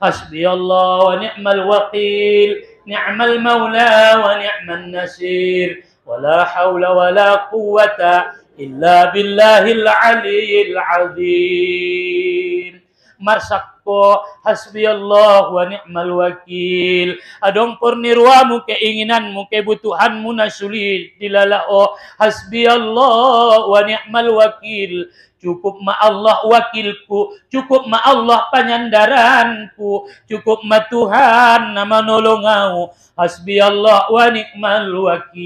Hasbiyallah wa ni'mal wakil, ni'mal maula wa ni'man nasir, wa la hawla wa la quwwata illa billahil aliyyil azim. Marsakko hasbiyallah wa ni'mal wakil. Adong purnirwamu, keinginanmu, kebutuhanmu nasuli dilalao. Hasbiyallah wa ni'mal wakil. Cukup ma Allah wakilku, cukup ma Allah panyandaranku, cukup ma Tuhan na manolongau. Hasbiyallah wa ni'mal wakil.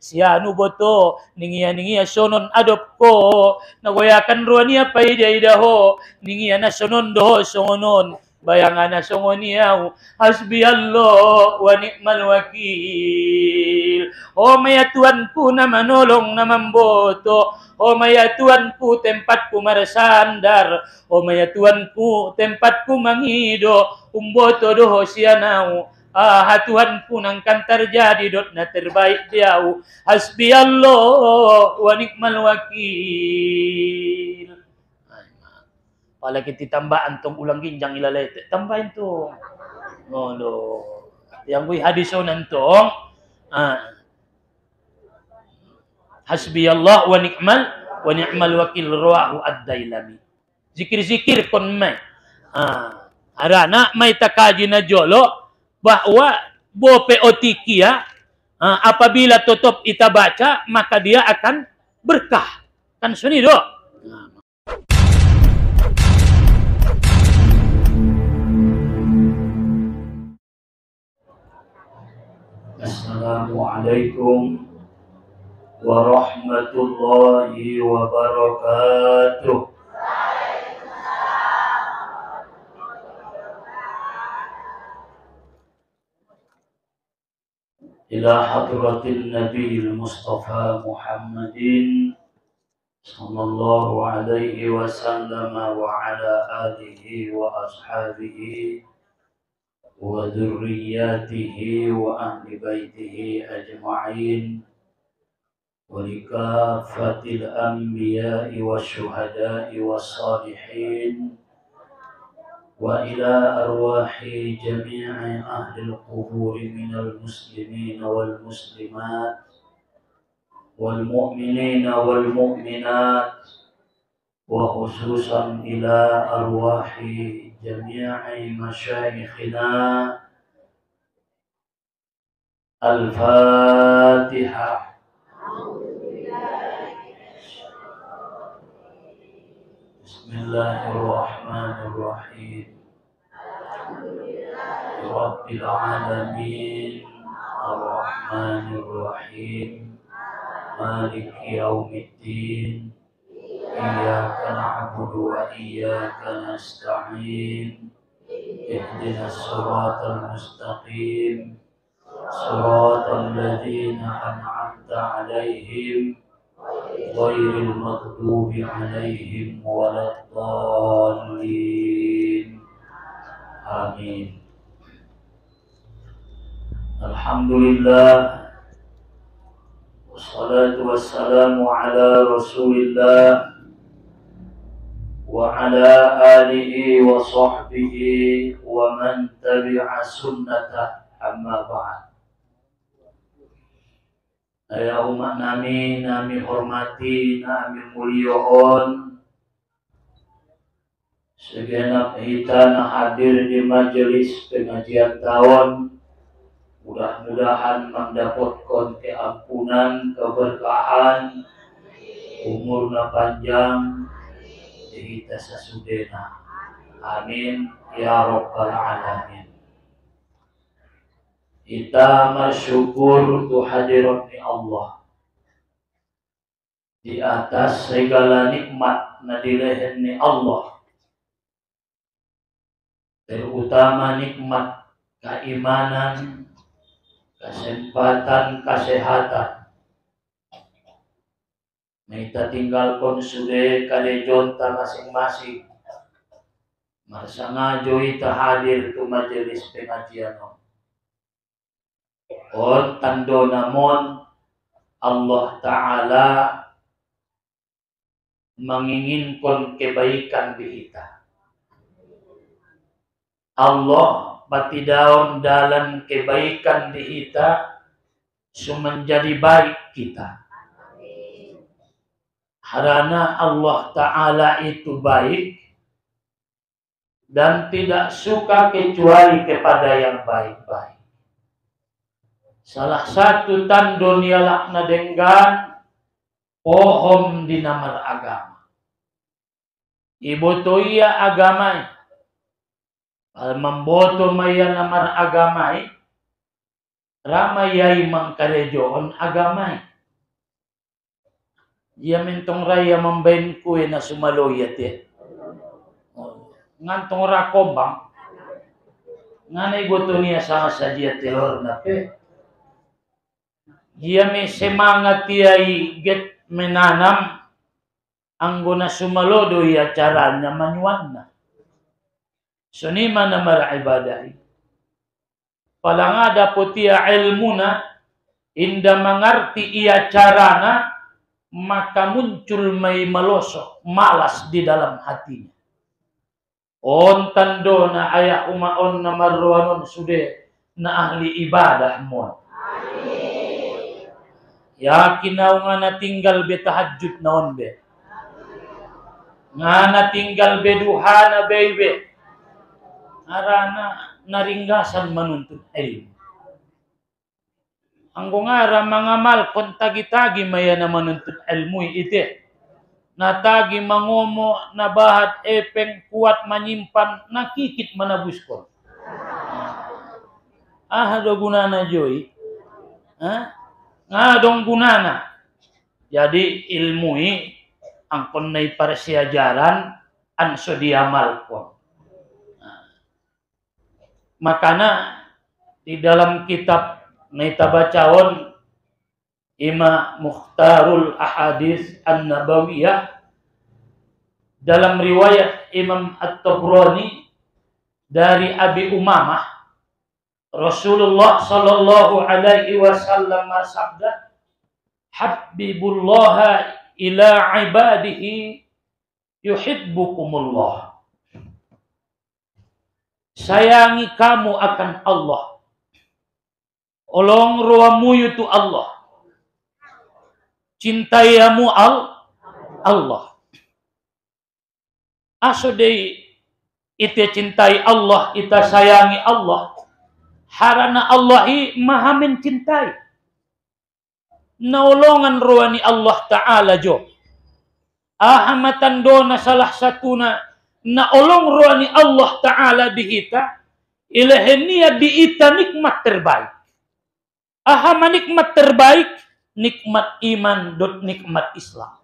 Sianu boto ningia sonon adop ko nagoyakan ruania paida idaho ningia na sonon doho songonon bayangan na songoniau. Hasbiyallah wa ni'mal wakil. Oh maya Tuanku na manolong na mamboto, oh maya Tuanku tempatku marasandar, oh maya Tuanku tempatku mangido umboto doho sianau. Tuhanku nang kan terjadi dot na terbaik diau. Hasbiyallah wa ni'mal wakil. Pala kita tambah antong ulang ginjang ilalete. Tambahin to. Oh lo. Yang gue hadiso nantong. Hasbiyallah wa ni'mal wakil rawahu ad-Dailami. Zikir-zikir kon may. Arana may takaji na jolo bahwa bope otikia apabila tutup kita baca maka dia akan berkah. Kan sunido. Assalamualaikum warahmatullahi wabarakatuh. إلى حضرة النبي المصطفى محمد صلى الله عليه وسلم وعلى آله وأصحابه وذرياته وأهل بيته أجمعين ولكافة الأنبياء والشهداء والصالحين وإلى أرواح جميع أهل القبور من المسلمين والمسلمات والمؤمنين والمؤمنات وخصوصا إلى أرواح جميع مشايخنا. الفاتحة. بسم الله الرحمن الرحيم. رب العالمين الرحمن الرحيم مالك يوم الدين إياك نعبد وإياك نستعين اهدنا الصراط المستقيم صراط الذين أنعمت عليهم غير المغضوب عليهم ولا الضالين. آمين. Alhamdulillah wassalatu wassalamu ala Rasulillah wa ala alihi wa sahbihi wa man tabi'a sunnatah, amma ba'd. Ya umat nami hormati, nami mulyoon segenap kita na hadir di majelis pengajian tahun. Mudah-mudahan mendapatkan keampunan, keberkahan, umurna panjang, kita sesudena. Amin ya rabbal alamin. Kita bersyukur tu hadirat ni Allah di atas segala nikmat na dilehen ni Allah, terutama nikmat keimanan, kesempatan, kesehatan. Kita tinggalkan sudah kalejonta masing-masing. Masa ngajo ita hadir ke majelis pengajian. On tando namon Allah Ta'ala menginginkan kebaikan di kita. Allah bati daun dalam kebaikan di kita menjadi baik kita. Karena Allah Ta'ala itu baik dan tidak suka kecuali kepada yang baik-baik. Salah satu tandon ialah nadenggan pohon di nama agama. Ibu to iya agamai. Al memboto maya nama agamai. Ramayai mangkarejoon agamai. Dia mentong raya membain kue na sumaloyat ya. Ngantong rakombang. Nganay boto niya sama sa dia telur na pe. Dia may semangat tiyay get menanam anggo na sumalodo ya caranya manyuan na. So ni mana maraibaday. Palangada po tiya ilmu na inda mangarti iya carana maka muncul may malosok, malas di dalam hatinya. On tando na aya umaon na marwanon sude na ahli ibadah mo. Yakin na nga natinggal be tahajud naon be. Nga natinggal be duha na bebe. Arana naringgasan manuntut ilmu. Anggo ngara mangamal kon tagi-tagi maya na manuntut ilmu ite. Natagi mangomo nabahat epeng kuat menyimpan nakikit manabuskon. Do gunana joy. Ngadong gunana. Jadi ilmui angkon nai parsiajaran anso diamal ko. Makana di dalam kitab nai tabacaon Ima Mukhtarul Ahadits An-Nabawiyah dalam riwayat Imam At-Tabrani dari Abi Umamah Rasulullah sallallahu alaihi wasallam bersabda Habibullah ila ibadihi yuhibbukumullah. Sayangi kamu akan Allah. Olong ruamu itu Allah. Cintaiamu Allah. Asodei ite cintai Allah, ita sayangi Allah. Harana Allahi maha mencintai. Naulongan ruani Allah Ta'ala jo. Ahamatan dona salah satuna naulong ruani Allah Ta'ala dihita. Ilahenia diita nikmat terbaik. Ahama nikmat terbaik. Nikmat iman dot nikmat Islam.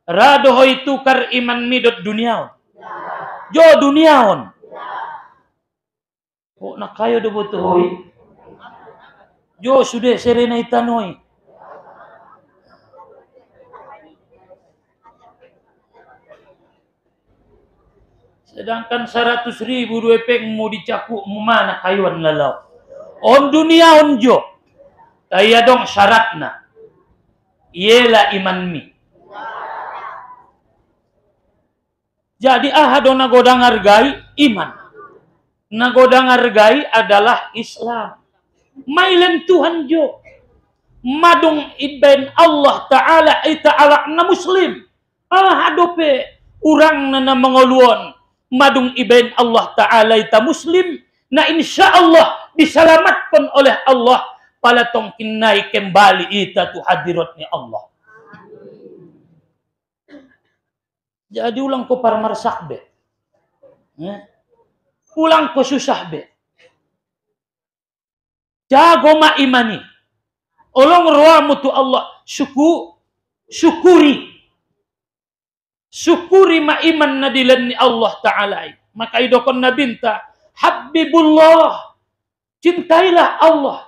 Radohoy tukar iman mi dot duniaon. Jo duniaon. Oh nak kayo do botohoy. Jo sudah serena itanoy. Sedangkan 100.000 duepeng mau dicaku mana kayuan lalau. On duniaon jo. Kaya dong syaratna. Ialah iman mi. Jadi ahadon nagodang hargai iman. Nagodang hargai adalah Islam. Mailen Tuhan jo. Madung iben Allah Ta'ala ita'ala na muslim. Ahadope urang na mengoluan. Madung iben Allah Ta'ala ita muslim. Na insya Allah diselamatkan oleh Allah. Palatong kinai kembali ita tu hadiratnya Allah. Jadi ulang ko parmarsak be. Ulang ko susah be. Jago ma imani. Olong ruamu tu Allah. Syukuri. Syukuri ma iman na dilan ni Allah Ta'ala. Maka idokon na binta. Habibullah. Cintailah Allah.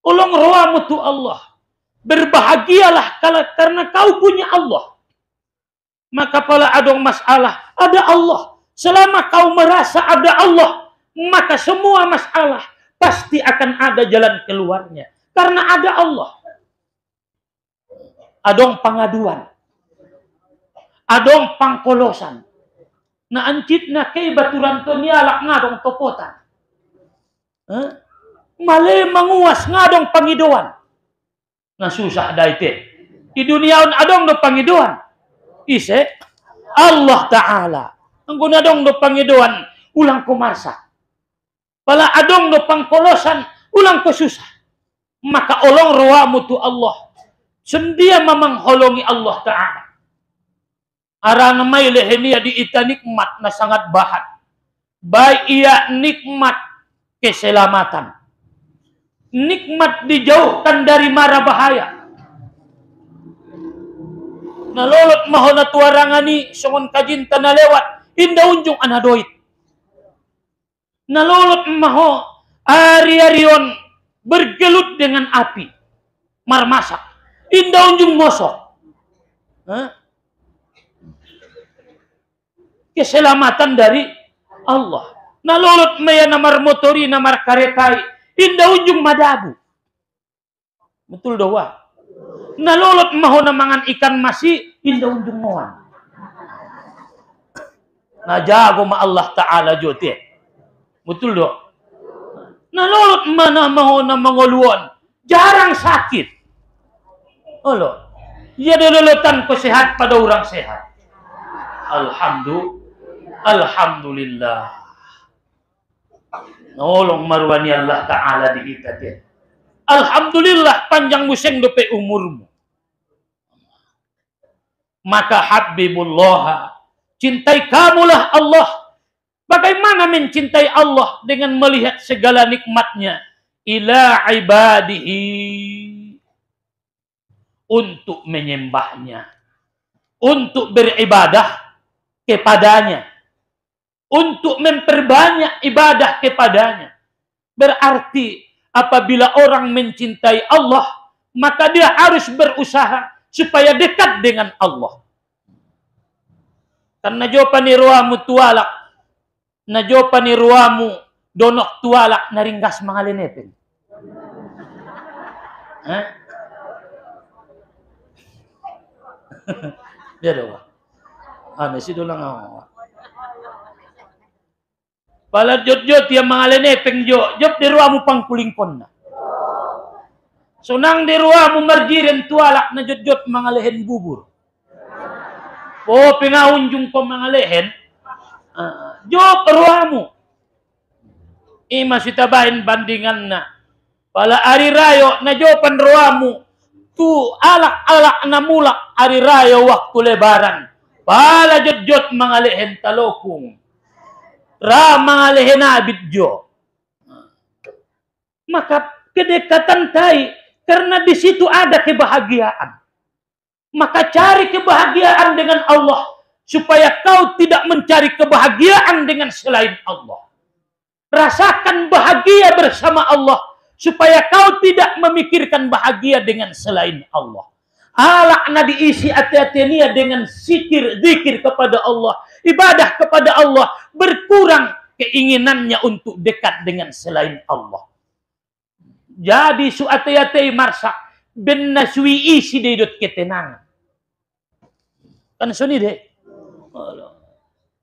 Olong ruamu tu Allah. Berbahagialah karena kau punya Allah. Maka pala adong masalah. Ada Allah. Selama kau merasa ada Allah. Maka semua masalah. Pasti akan ada jalan keluarnya. Karena ada Allah. Adong pengaduan. Adong pangkolosan. Na ancit na kay baturan to nialak ngadong topotan. Male manguas ngadong pangiduan. Na susah daite. Di duniaon adong do pangiduan. Ise Allah Ta'ala. Ang gunadong do pangiduan ulang kumarsa. Pala adong do pangkolosan ulang kususah. Maka olong ruamu tu Allah. Sendia mamang holongi Allah Ta'ala. Arang may lehenia di ita nikmat na sangat bahat. Baik ia nikmat keselamatan. Nikmat dijauhkan dari mara bahaya. Nalolot maho na tuarangani songon kajinta na lewat. Inda unjung anadoit. Nalolot maho ari-arion bergelut dengan api. Marmasak. Inda unjung mosok. Keselamatan dari Allah. Nalolot maya namar motori, namar karetai. Inda unjung madabu. Betul doa. Nalolot maho namangan ikan masih. Inda unjung moan. Najago ma Allah Ta'ala jote. Betul do. Nalolot mana maho na mangoluan. Jarang sakit. Olo. Ia dololotan ko sehat pada orang sehat. Alhamdulillah. Nolong marwani Allah Ta'ala di kita dia. Alhamdulillah panjang museng dope umurmu. Maka Habibullah, cintai kamulah Allah. Bagaimana mencintai Allah dengan melihat segala nikmatnya ila ibadihi, untuk menyembahnya, untuk beribadah kepadanya, untuk memperbanyak ibadah kepadanya. Berarti apabila orang mencintai Allah, maka dia harus berusaha supaya dekat dengan Allah. Karena jopani ruamu tualak, na jopani ruamu donok tualak naringgas mangalenepin. Dia doa. Ano si dolang ako. Pala jot-jot yang mangalenepeng jot di ruamu pang kulingkon na. So nang di ruamu marjiren tualak na jot-jot mangalehen bubur. O pinahunjung ko mangalehen. Jot ruamu. Ima sitabahin bandingan na. Pala ari rayo na jopan ruamu. Tu alak-alak na mulak ari rayo waktu lebaran. Pala jot-jot mangalehen talokung. Ra mangalehen abidjo. Maka kedekatan tai. Karena di situ ada kebahagiaan. Maka cari kebahagiaan dengan Allah. Supaya kau tidak mencari kebahagiaan dengan selain Allah. Rasakan bahagia bersama Allah. Supaya kau tidak memikirkan bahagia dengan selain Allah. Alakna diisi hati-hatinya dengan zikir kepada Allah. Ibadah kepada Allah. Berkurang keinginannya untuk dekat dengan selain Allah. Jadi suatayatay marsak ben nasui isi dedot ketenangan. Kan suni de.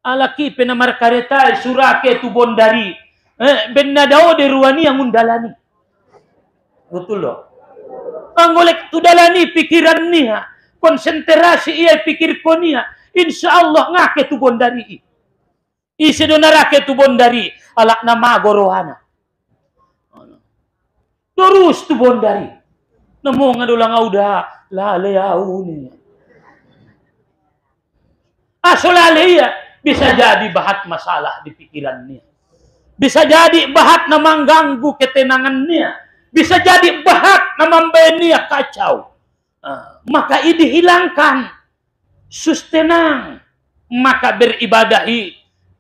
Alaki penamar kareta surake tu bondari. Ben nadao de ruani yang undalani. Betul loh. Angolek tu dalani pikiran niya. Konsentrasi ia pikir konia. Insyaallah ngake tu bondari. Isi donarake tu bondari. Alak nama gorohana. Terus tu bondari. Namo ngadulang auda laleau ni. Asolaleya bisa jadi bahat masalah di pikirannya. Bisa jadi bahat na mengganggu ketenangannya. Bisa jadi bahat na membenia kacau. Maka ini hilangkan. Sustenang. Maka beribadahi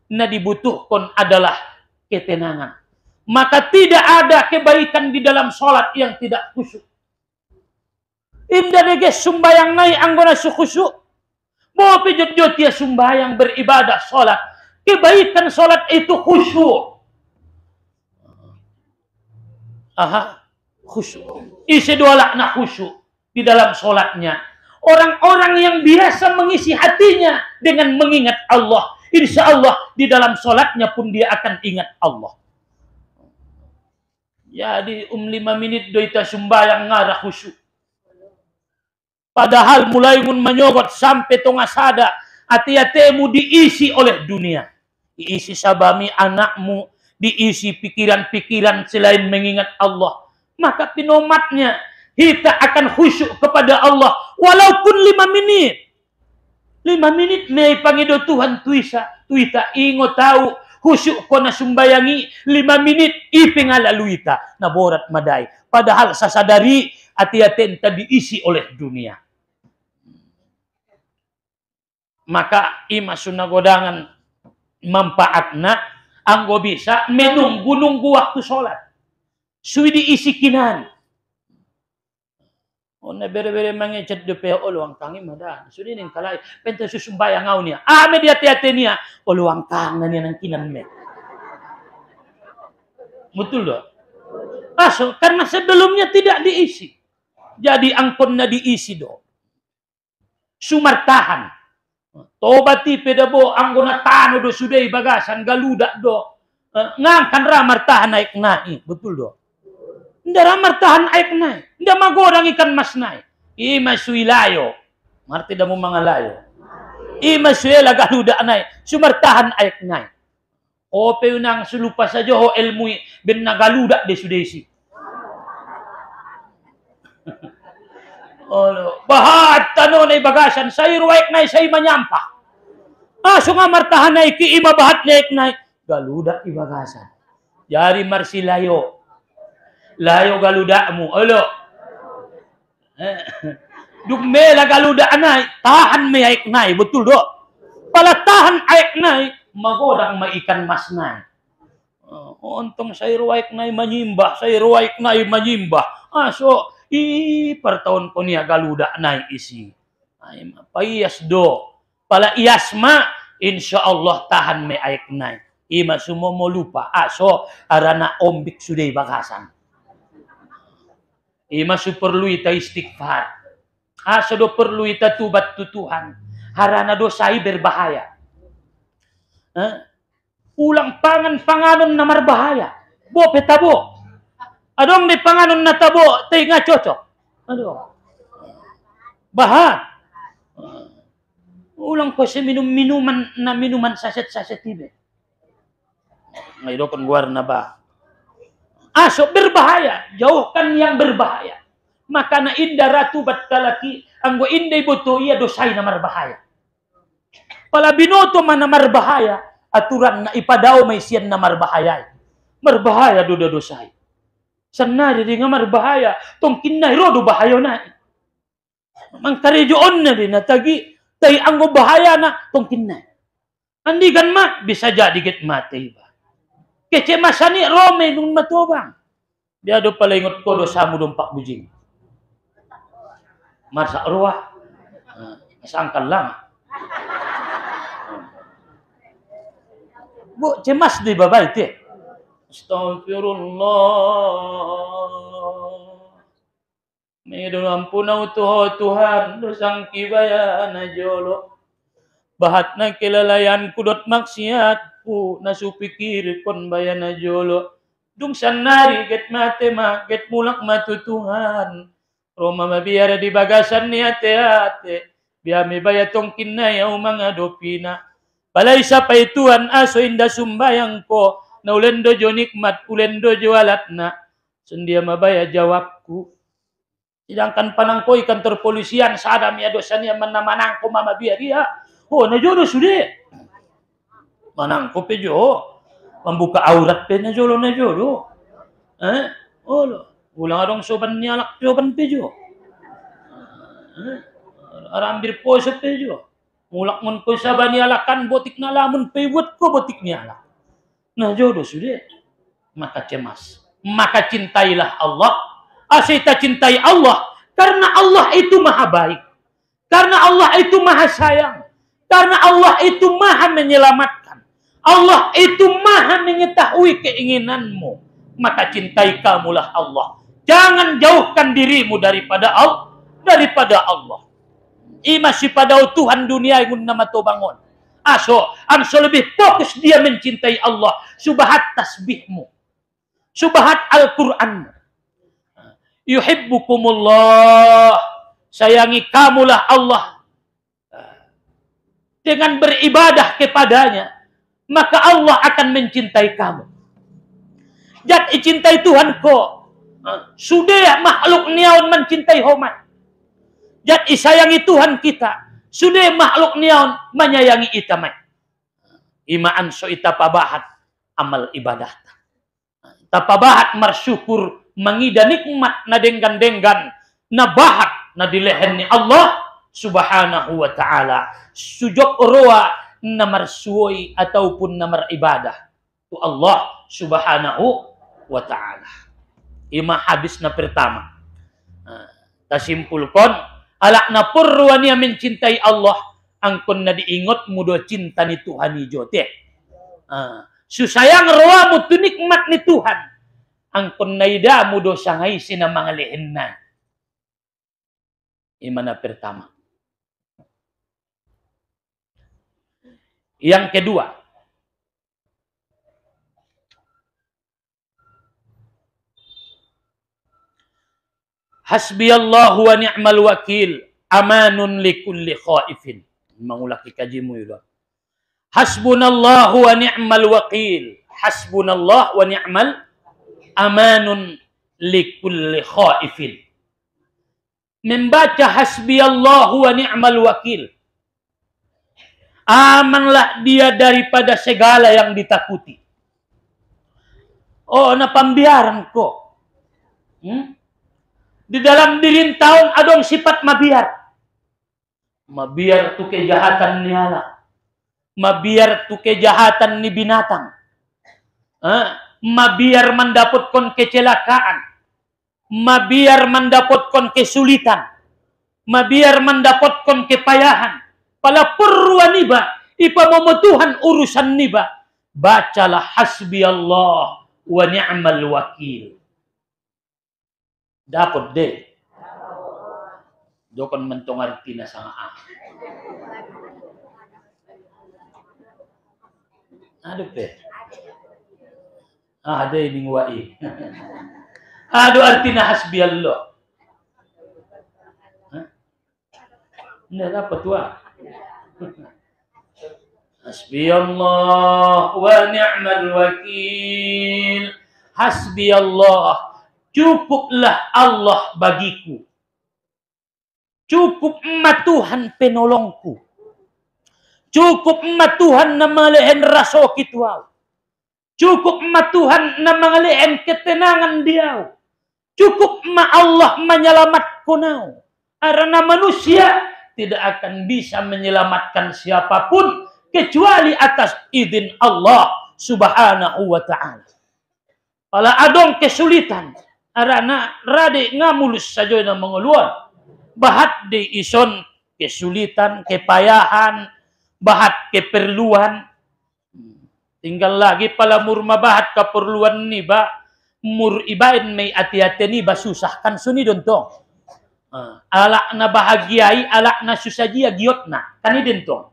na dibutuhkan adalah ketenangan. Maka tidak ada kebaikan di dalam sholat yang tidak khusyuk. Indah neges sumbayang nai anggona khusyuk. Mau pijot-jot ya sumbayang beribadah sholat. Kebaikan sholat itu khusyuk. Khusyuk. Isi doalak na khusyuk di dalam sholatnya. Orang-orang yang biasa mengisi hatinya dengan mengingat Allah. Insya Allah di dalam sholatnya pun dia akan ingat Allah. Jadi 5 menit doita sembahyang ngarah khusyuk. Padahal mulai mun menyogot sampai tonga sada hati-hatimu diisi oleh dunia. Diisi sabami anakmu, diisi pikiran-pikiran selain mengingat Allah. Maka pinomatnya kita akan khusyuk kepada Allah walaupun 5 menit. 5 menit may pangido Tuhan tuita ingo tahu khusyuk ko na sumbayangi 5 menit ipingalaluita na borat maday. Padahal sasadari hati-hati enta diisi oleh dunia. Maka ima sunagodangan manfaatna anggo bisa menunggu-nunggu waktu sholat. Suwi diisi kinan. Oh na bere-bere mangecet de pe oluang kangi madan. Sudi ning kalai penta susumbayang ngau niya. Me dia hati-hati niya oluang kang niya nang kinan me. Betul doh. Aso karena sebelumnya tidak diisi. Jadi angkon na diisi do. Sumartahan. Tobati pedabo anggona tano do sudai bagasan galuda do. Ngangkan ramartahan naik naik. Betul do. Nda ramartahan naik naik. Nda magorang ikan mas naik. Ima suilayo. Marti damu mga layo. Ima suila galuda naik. Sumartahan naik naik. Ope unang sulupa sa joho elmui ben nagaluda de sudesi. Bahat tano na bagasan say ruwaik na say manyampa. So nga martahan na iki ima bahat naik naik galuda ibagasan. Yari marsilayo. Layo galuda mo. Dugmela galuda anay tahan may aik nay betul do. Pala tahan aik nay magodang maikan mas nay. Ontong say ruwaik nay manyimbah, say ruwaik nay manyimbah. So per tahun ko niya galuda na isi. Ay mapayas do. Pala iyasma, insya Allah tahan may aik na. Ima sumomo lupa. So, arana ombik suday bagasan. Ima su perlu ita istighfar. So do perlu ita tubat tutuhan. Harana do say berbahaya. Ulang panganon na marbahaya. Bo petabo. Adong di panganon na tabo, tayo nga cocok. Bahat. Ulang ko si minuman saset-saset ibe. Ngayon kon guar na ba? So berbahaya. Jauhkan yang berbahaya. Maka na inda ratu bat kalaki, anggo inday buto iya dosay na marbahaya. Pala binoto man na marbahaya, aturan na ipadaw may siyan na marbahaya. Marbahaya do dosay. Sanari di nga marbahaya, tong kinay rodo bahayo na. Mangkarejoon na din natagi, tay anggo bahaya na tong kinay. Andigan ma, bisa jadi get mati ba. Kece masani rome nung matobang. Biado pala ingot ko do samu dompak bujing. Marsa ruah, masangkal lang. Bu, cemas di babay ti. Astagfirullah. Medon ampunaw Tuhan dosang kibaya na jolo. Bahat na kilalayan kudot maksiat ku nasupikir kon baya na jolo. Dung sanari get matema get mulak matutuhan. Roma mabiyara di bagasan ni ate-ate. Biami bayatong kinayaw mga dopina. Balay sa paituan aso inda sumbayang ko. Na ulendo jo nikmat, ulendo jo alat na. Sendia mabaya jawabku. Sedangkan panangko ikan terpolisian sada mi adosan niya manang ko mamabia dia. Na jodoh sudah. Manangko pe jo. Membuka aurat pe na jodoh. Ulang adong soban nialak soban pe jo. Arambir po sa pe jo. Mulak mon ko saban nialakan botik na lamun pe buat ko botik nialak. Nah jodoh sudah, maka cemas, maka cintailah Allah. Kita cintai Allah karena Allah itu maha baik, karena Allah itu maha sayang, karena Allah itu maha menyelamatkan, Allah itu maha mengetahui keinginanmu. Maka cintai kamulah Allah. Jangan jauhkan dirimu daripada Allah. Ima si pada Tuhan dunia yang nama to bangun. Anso lebih fokus dia mencintai Allah. Subahat tasbihmu. Subahat Al-Quran. Yuhibbukumullah. Sayangi kamulah Allah. Dengan beribadah kepadanya, maka Allah akan mencintai kamu. Jat cintai Tuhan ko. Sudah makhluk niaun mencintai homat. Jat isayangi Tuhan kita. Sudah makhluk niaun menyayangi itamai. Imaan so ita pabahat amal ibadah. Tapabahat marsyukur mangida nikmat na denggan-denggan na bahat na dilehen ni Allah subhanahu wa ta'ala. Sujok roa na marsuoy ataupun na maribadah. Tu Allah subhanahu wa ta'ala. Ima hadis na pertama. Tasimpulkon, alak na purwa niya mencintai Allah, angkon na diingot mudo cinta ni Tuhan ni jote. Susayang roa mo tu nikmat ni Tuhan, angkon na ida mudo sangay sinamangalihin na. Ima na pertama. Yang kedua, hasbiyallahu wa ni'mal wakil, amanun likulli khaifin. Mengulang kajimu itu. Hasbunallahu wa ni'mal wakil, hasbunallah wa ni'mal amanun likulli khaifin. Membaca hasbiyallahu wa ni'mal wakil, amanlah dia daripada segala yang ditakuti. Oh, na pambiaran ko. Di dalam diri taon adong sifat mabiar. Mabiar tu kejahatan ni ala. Mabiar tu kejahatan ni binatang. Mabiar mendapatkan kecelakaan. Mabiar mendapatkan kesulitan. Mabiar mendapatkan kepayahan. Pala perwa niba, ipa memutuhan urusan niba. Bacalah hasbi Allah wa ni'mal wakil. Dapat deh. Dokon mentong arti na sa nga. Aduh pe. Ada ini wai. Aduh arti na hasbi Allah. Nggak dapat wah. Hasbi Allah wa ni'mal wakil. Hasbi Allah. Cukuplah Allah bagiku. Cukup emak Tuhan penolongku. Cukup emak Tuhan na malihin raso kitwaw. Cukup emak Tuhan na malihin ketenangan diaw. Cukup emak Allah menyelamat kunau. Karena manusia tidak akan bisa menyelamatkan siapapun kecuali atas izin Allah subhanahu wa ta'ala. Kalau adong kesulitan, arana rade ngamulus saja na mengeluar. Bahat di ison kesulitan, kepayahan, bahat keperluan. Tinggal lagi pala mur mabahat keperluan ni ba, mur ibain may ati-ati ni ba susahkan suni dontong. Alak na bahagiai, alak na susajia giot na. Kanidin to.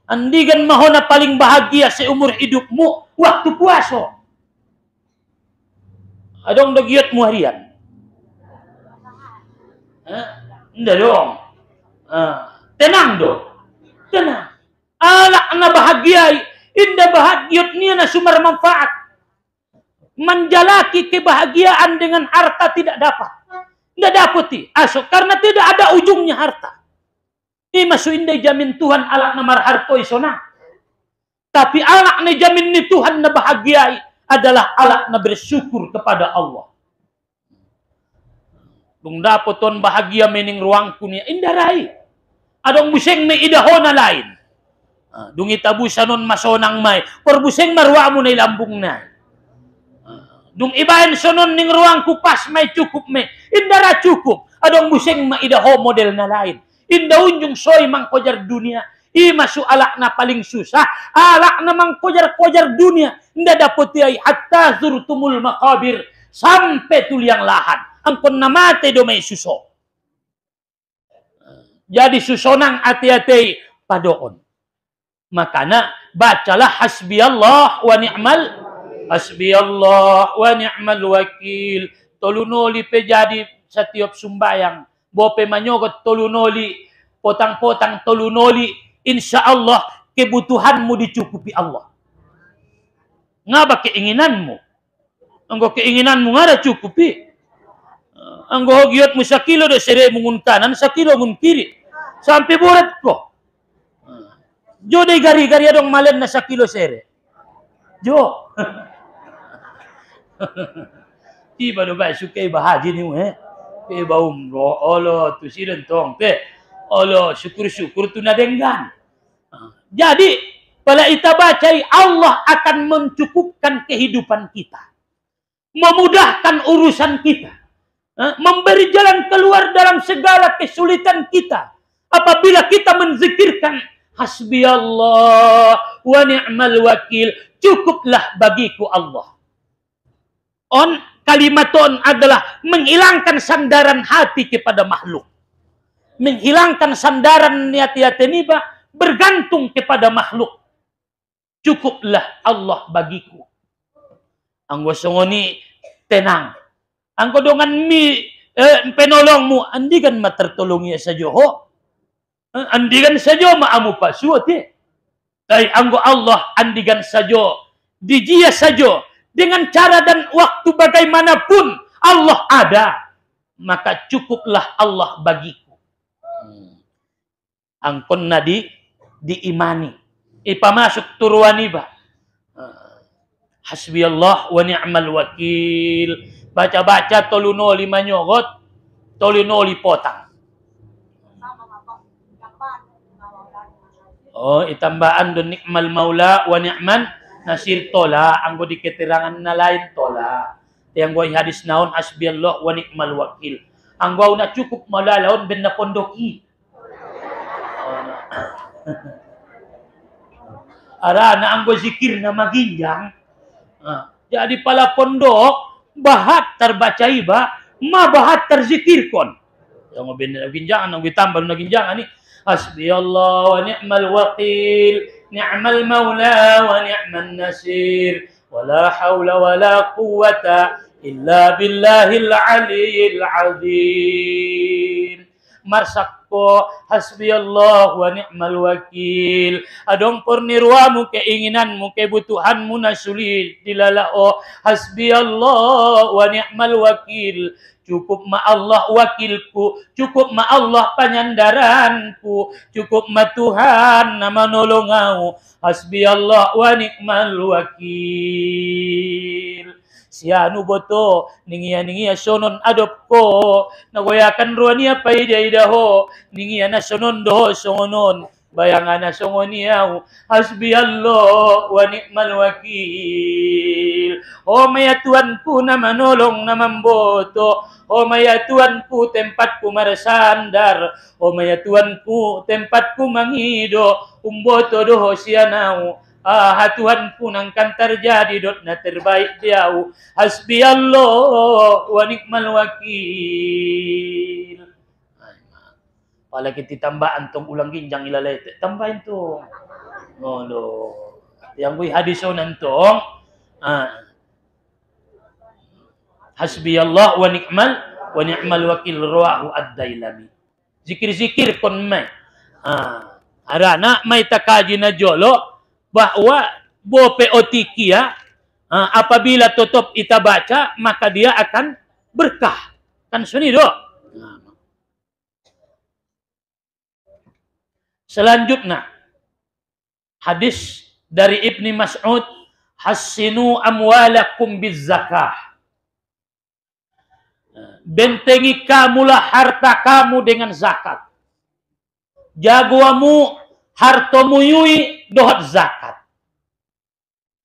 Andigan maho na paling bahagia sa umur hidupmu, waktu puaso. Adong dagiot mo harian. Hindi dong. Tenang do. Tenang. Alak na bahagiai, inda bahagiot niya na sumar manfaat. Menjalaki kebahagiaan dengan harta tidak dapat. Tidak dapat asok karena tidak ada ujungnya harta. Ini masuk indah jamin Tuhan alak na marharto isona. Tapi alak na jamin ni Tuhan na bahagiai adalah alak na bersyukur kepada Allah. Dung dapoton bahagia mening ruangku niya indah rai. Adong buseng may idaho na lain. Dung itabusanon masonang may. Or buseng marwa mo na ilambong na. Dung ibahin sonon ning ruangku pas may cukup may. Indara cukup. Adong buseng maidaho model na lain. Indahun yung soy mangkojar dunia. Imasu alak na paling susah. Alak na mangkojar-kojar dunia. Inda dapot ay hatta zurtumul makabir. Sampai tuliang lahan. Angkon namate do may suso. Jadi susonang ati-ati padoon. Makana bacalah hasbiyallah wa ni'mal wakil. Tolunoli pe jadi setiap sumbayang. Bope manyogot tolunoli, potang-potang tolunoli, insya Allah kebutuhanmu dicukupi Allah. Ngapa keinginanmu? Anggo keinginanmu ngada cukupi. Anggo hogiot mu sakilo do sere mungun kanan, sakilo mungun kiri. Sampai borat ko. Jo de gari-gari adong malen na sakilo sere. Jo. Tiba do ba sukai bahaji ni pe ba umroh olo tu siren tong pe. Olo syukur-syukur tu nadenggan. Jadi pada kita bacai Allah akan mencukupkan kehidupan kita. Memudahkan urusan kita. Memberi jalan keluar dalam segala kesulitan kita. Apabila kita menzikirkan hasbiyallah wa ni'mal wakil, cukuplah bagiku Allah. Kalimaton adalah menghilangkan sandaran hati kepada makhluk. Menghilangkan sandaran niat-niat ini bergantung kepada makhluk. Cukuplah Allah bagiku. Anggo songoni tenang. Anggo dongan penolongmu andigan matertolongi saja ho. Andigan saja maamu pasuati. Tapi anggo Allah andigan saja dijia saja dengan cara dan waktu bagaimanapun Allah ada, maka cukuplah Allah bagiku. Angkon nadi diimani. Ipamasuk turuani ba. Hasbiyallah wa ni'mal wakil. Baca-baca tolunoli manyogot, tolunoli potang. Itambaan do nikmal maula wa ni'man nasir tola. Anggo di keterangan na lain tola. Yang gua hadis naon hasbiyallah wa ni'mal wakil. Anggo na cukup malalaon ben na pondoki. Ara na anggo zikir na maginjang. Jadi pala pondok bahat terbaca iba, bahat terzikir kon. Yang benar ginjangan, yang ditambah na ginjangan ni hasbiyallah wa ni'mal wakil, ni'mal maula wa ni'man nasir, wala hawla wala quwwata illa billahil aliyyil azim. Marsakko hasbiyallah wa ni'mal wakil. Adong purnirwamu, keinginanmu, kebutuhanmu nasulit dilalao hasbiyallah wa ni'mal wakil. Cukup ma Allah wakilku, cukup ma Allah panyandaranku, cukup ma Tuhan nama nolongau. Hasbiyallah wa ni'mal wakil. Sianu boto ningia sonon adop ko nagoyakan ruania paida ho ningia na sonon do songonon bayangana songoniau hasbiyallah wa ni'mal wakil. Oh maya Tuanku na manolong na mamboto, oh maya Tuanku tempatku marsandar, oh maya Tuanku tempatku mangido umboto doho sianau. Tuhanku nangkan terjadi dot na terbaik diau. Hasbiyallah wa ni'mal wakil. Pala kita tambah antong ulang ginjang ilalay. Tambahin to. No. Yang gue hadison antong. Hasbiyallah wa ni'mal wakil rawahu ad-Dailami. Zikir-zikir kon may. Arana may takaji na jolo bahwa bope otikia apabila tutup kita baca maka dia akan berkah. Kan sunido. Selanjutnya hadis dari Ibni Mas'ud, hassinu amwalakum bizzakah. Bentengi kamulah harta kamu dengan zakat. Jagoamu hartomu yui dohot zakat.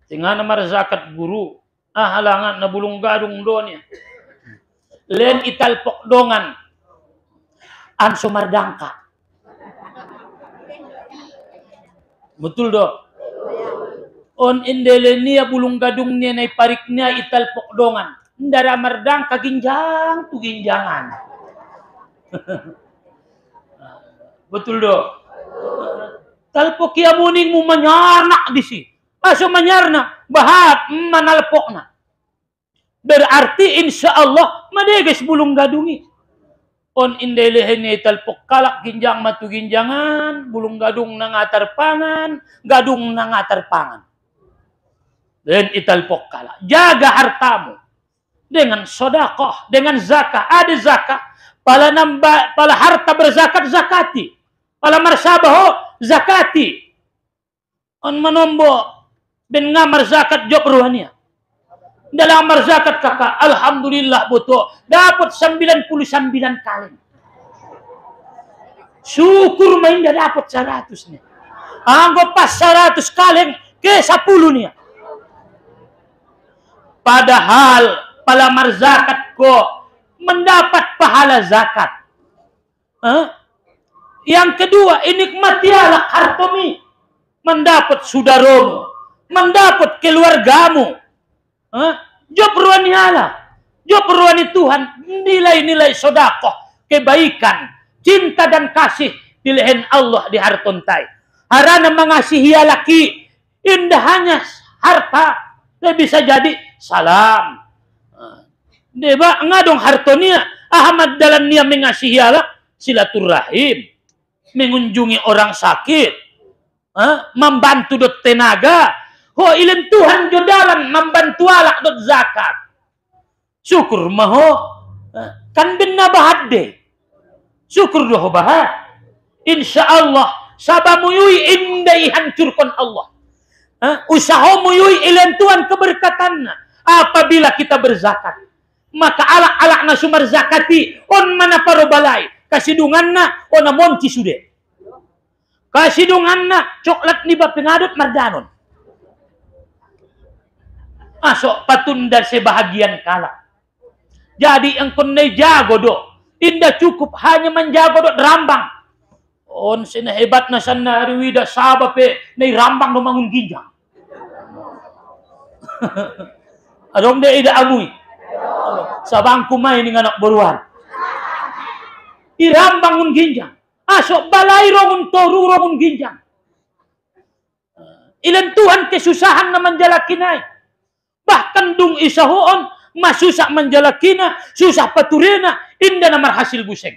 Tinggal nomor zakat guru. Halangan na bulung gadung donya. Len ital pokdongan. Anso mardangka. Betul do. On indelenia bulung gadung niya na ipariknya ital pokdongan. Ndara mardangka ginjang tu ginjangan. Betul do. Talpok kia muning mu manyarnak di si. Aso manyarna bahat manalpokna. Berarti insya Allah madeges bulung gadungi. On indelehene talpok kalak ginjang matu ginjangan, bulung gadung nangatar pangan, gadung nangatar pangan. Dan italpok kalak. Jaga hartamu dengan sodakoh, dengan zakah. Ada zakah. Pala harta berzakat zakati. Pala marsabaho zakati. On manombo ben ngamar zakat job ruhania. Dalam amar zakat kakak, alhamdulillah butuh dapat 99 kali. Syukur main dah dapat 100 nih. Anggap pas 100 kali ke 10 nih. Padahal palamar zakat kok mendapat pahala zakat. Yang kedua, inikmati ala hartomi. Mendapat saudaramu, mendapat keluargamu. Job ruani Allah, job ruani Tuhan, nilai-nilai sodakoh, kebaikan, cinta dan kasih pilihan Allah di hartontai. Harana mengasihi laki, indah hanya harta, bisa jadi salam. Deba ngadong hartonia, Ahmad dalam nia mengasihi Allah, silaturahim, mengunjungi orang sakit, membantu dot tenaga. Ho ilen Tuhan jodalan membantu alak dot zakat. Syukur maho kan binna bahat de. Syukur doh bahat. Insya Allah sabamu yui indai hancurkan Allah. Usahamu yui ilen Tuhan keberkatannya. Apabila kita berzakat, maka alak-alak na sumar zakati on mana parobalai. Kasidunganna on monci sude. Kasidunganna coklat niba pengadut mardanon. Masuk patunda sebahagian kala. Jadi engkau ne jago do. Indah cukup hanya menjago do rambang. On sina hebat na sana riwida sabape ne rambang do mangun ginjang. Adong de ida amui. Sabang kumai ni anak beruan. Irambang un ginjang. Asok balai rongun toru rongun ginjang. Ilan Tuhan kesusahan na menjalakinai. Bahkan dung isahoon masusak menjalakina, susah paturena, indah namar hasil buseng.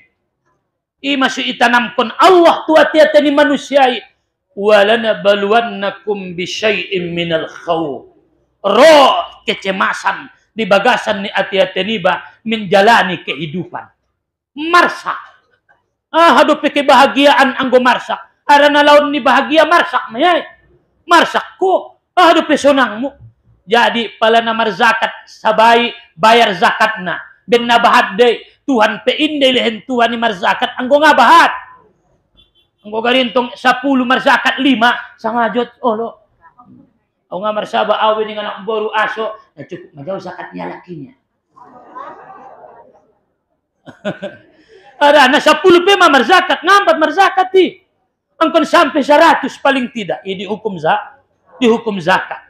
Masih itanamkan Allah tuat-tiata ni manusiai. Walana baluannakum bisyai'im minal khawf. Roh kecemasan di bagasan ni ati-ati niba menjalani kehidupan. Marsak. Hadupi kebahagiaan anggo marsak. Arana laun ni bahagia marsak mayay. Marsak ko. Hadupi sonangmu. Jadi pala namar zakat sabai bayar zakatna. Ben nabahat day Tuhan peindai lehen Tuhan ni mar zakat anggo ngabahat. Anggo garintong 10 mar zakat 5 sangajot olo. Ang nga marsaba awi ni anak baru aso na cukup majauh zakatnya lakinya. Ada na 10 pe mar zakat ngambat mar zakat ti. Angkon sampai 100 paling tidak dihukum zakat.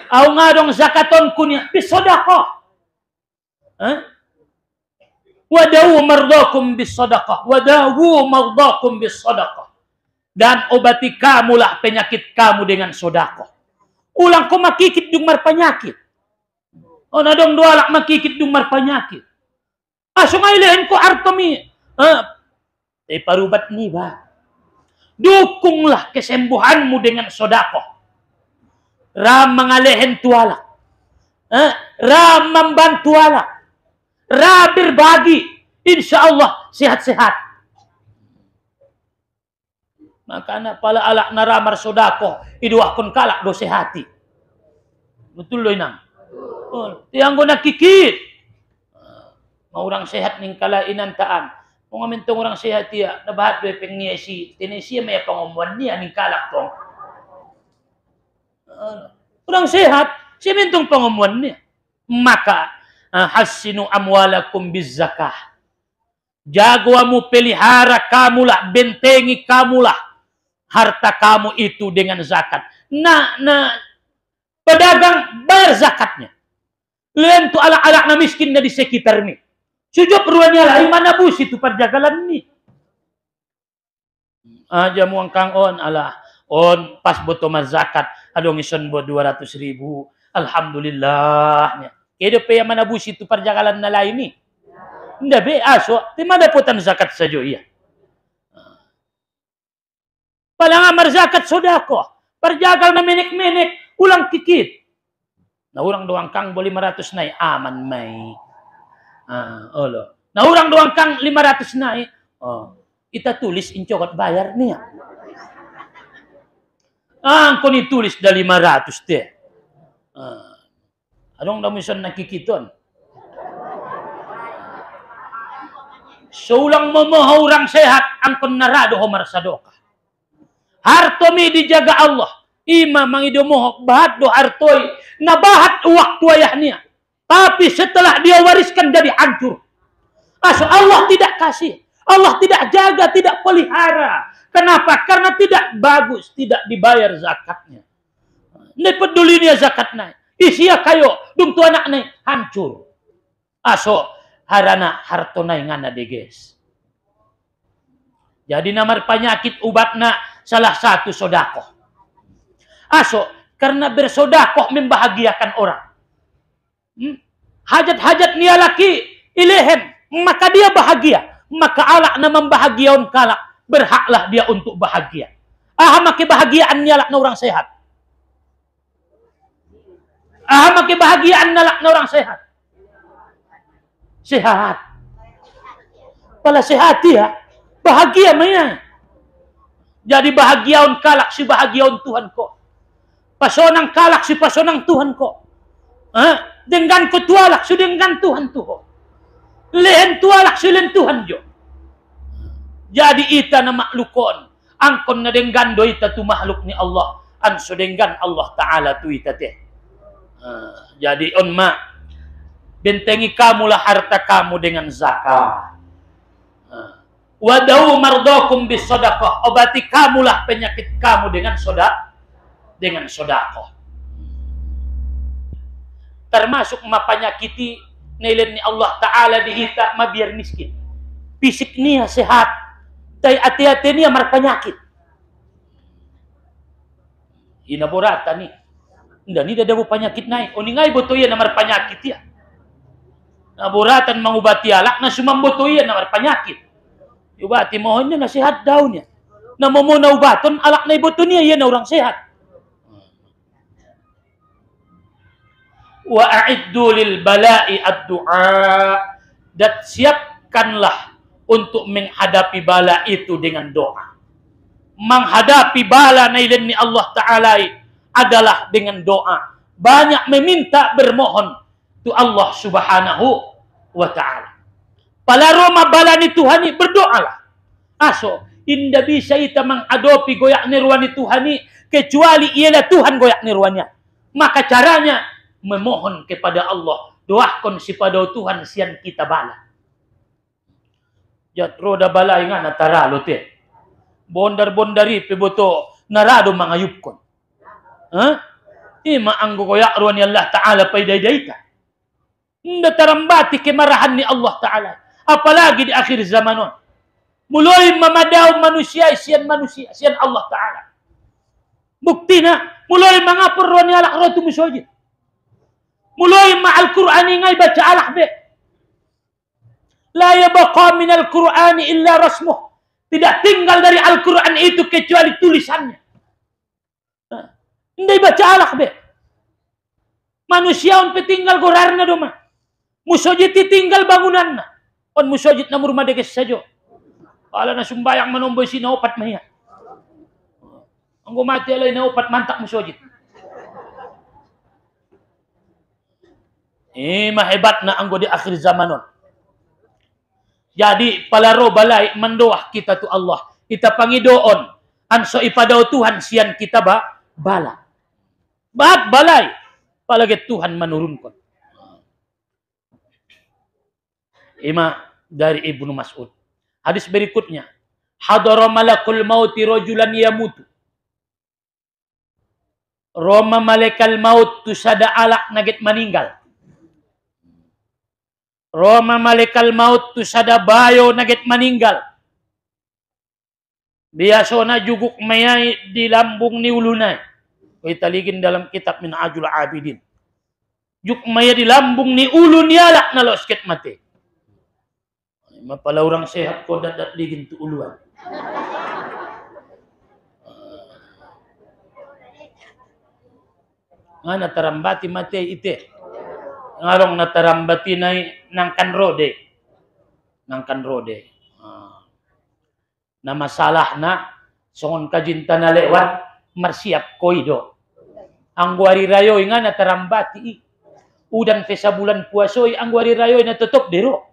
Aw nga dong zakaton kunya bisodaqah. Wadawu mardakum bisodaqah. Wadawu mardakum bisodaqah. Dan obati kamu lah penyakit kamu dengan sodakoh. Ulang ko makikit dung mar penyakit. O na dong dua lak makikit dung mar penyakit. Aso nga ilahin ko artomi. Parubat ni ba? Dukunglah kesembuhanmu dengan sodakoh. Ram mengalehen tuala. Ram membantu ala. Ram berbagi. Insya Allah sehat-sehat. Makanya pala alak na ramar sodako. Iduakon kalak do sehati. Betul loh inang. Tiang go nakikit. Mau orang sehat ning kalainan taan. Kung amintong orang sehat ya. Nabahat do pengniasi. Tinisi may pangomuan niya ning kalak tong. Orang sehat, siya mintong pangumuan niya. Maka, hasinu amwalakum bizzakah. Jagawa mo, pelihara kamulah, bentengi kamulah harta kamu itu dengan zakat. Pedagang bayar zakatnya. Lain tu alak-alak na miskin na di sekitar ni. Sujud ruannya lah, mana bus itu perjagalan ni. Jamu kang on alah on pas boto zakat adong ison bo 200.000. Alhamdulillahnya. Kedo pe yang manabusi itu perjalanan na lain ni. Nda be aso ti madaputan zakat sajo iya. Palang amar zakat sodako. Perjagal na menek-menek ulang kikit. Na orang doang kang boleh 500 naik aman mai. Olo. Na orang doang kang 500 naik. Oh. Kita tulis incokot bayar nih. Angko ni tulis dah 500 teh. Adong damisan nakikiton. Saulang memoho orang sehat angkon narado homar sadoka. Harto mi dijaga Allah. Ima mangido moho bahat do hartoi nabahat waktu ayahnya. Tapi setelah dia wariskan jadi hancur. Asal Allah tidak kasih. Allah tidak jaga, tidak pelihara. Kenapa? Karena tidak bagus, tidak dibayar zakatnya. Ini peduli dia zakatnya. Isia kayo, dung tu anak nih hancur. Aso harana harto nai ngana deges. Jadi namar penyakit ubatna salah satu sodako. Aso karena bersodakoh membahagiakan orang. Hajat-hajat nia laki ilehen, maka dia bahagia. Maka Allah na membahagiakan kalak, berhaklah dia untuk bahagia. Maka kebahagiaan nyalak na orang sehat. Maka kebahagiaan nyalak na orang sehat. Sehat. Pala sehat ya, bahagia maya. Jadi bahagiaun kalak si bahagiaun Tuhan ko. Pasonang kalak si pasonang Tuhan ko. Dengan kutualak si dengan Tuhan tuho. Lehen tualak silen Tuhan jo. Jadi ita na maklukon. Angkon na denggan do ita tu makhluk ni Allah. Anso denggan Allah Ta'ala tu ita teh. Jadi on ma. Bentengi kamulah harta kamu dengan zakat. Wadawu mardokum bis sodakoh. Obati kamulah penyakit kamu dengan sodakoh. Termasuk mapanyakiti nilai ni Allah Ta'ala dihita ma biar miskin. Fisik niya sehat. Tay hati-hati niya marpanyakit. Inaborata ni. Nda ni dadabu panyakit naik. O ningay boto iya na marpanyakit ya. Naboratan mangubati alak na sumamboto iya na marpanyakit. Ubati mohon niya na sehat daw niya. Na mamuna ubaton alak na iboto niya iya na orang sehat. Wa a'iddu lil bala'i ad-du'a. Dan siapkanlah untuk menghadapi bala itu dengan doa. Menghadapi bala nailan ni Allah Ta'ala adalah dengan doa. Banyak meminta bermohon tu Allah Subhanahu wa Ta'ala. Palaroma bala ni Tuhan berdoalah. Aso inda bisa ita mengadopi goyak nirwani Tuhani kecuali ialah Tuhan goyak nirwanya. Maka caranya memohon kepada Allah, doakan kepada Tuhan sian kita bala. Jat roda bala ingan nataralo te. Bondar-bondari peboto narado mangayupkon. Ima anggo koyak ruan Allah Ta'ala paidai-daita. Nda tarambati kemarahan ni Allah Ta'ala. Apalagi di akhir zamanon. Mulai memadaw manusia sian Allah Ta'ala. Buktina mulai mangapur ruan ni alak rotu musojid. Mulai ma'al Qur'ani ngay baca alah be. La yabqa min al-Qur'ani illa rasmuh. Tidak tinggal dari Al-Quran itu kecuali tulisannya. Hindi baca alah be. Manusia on petinggal gorarna doma. Musojid tinggal bangunanna. On musojid na murma deges sajo. Kala na sumbayang manomboy sinaopat maya. Ang gumati alay na opat mantak musojid. Mahebat na anggo di akhir zamanon. Jadi palaro balai mendoah kita tu Allah. Kita pangidoon. Anso ipadaw Tuhan sian kita bala. Bahat balai. Palagi Tuhan menurunkan. Dari Ibnu Mas'ud. Hadis berikutnya. Hadara malakul mauti rajulan yamutu. Roma malakal maut tu sada alak nagit meninggal. Roma malakal maut tu sada bayo nagit meninggal. Biasona juguk mayai di lambung ni ulunai. Kita ligin dalam kitab Minhajul Abidin. Juk maya di lambung ni ulun yalak na lo sikit mati. Mapala orang sehat ko dadat ligin tu uluan. Nga natarambati mati ite. Ngarong natarambati na nangkan rode. Nangkan rode. Na masalah na songon kajinta na lewat marsiap koido. Ang wari rayoy nga natarambati. Udan sa bulan puasoy ang wari rayoy na tutup dero.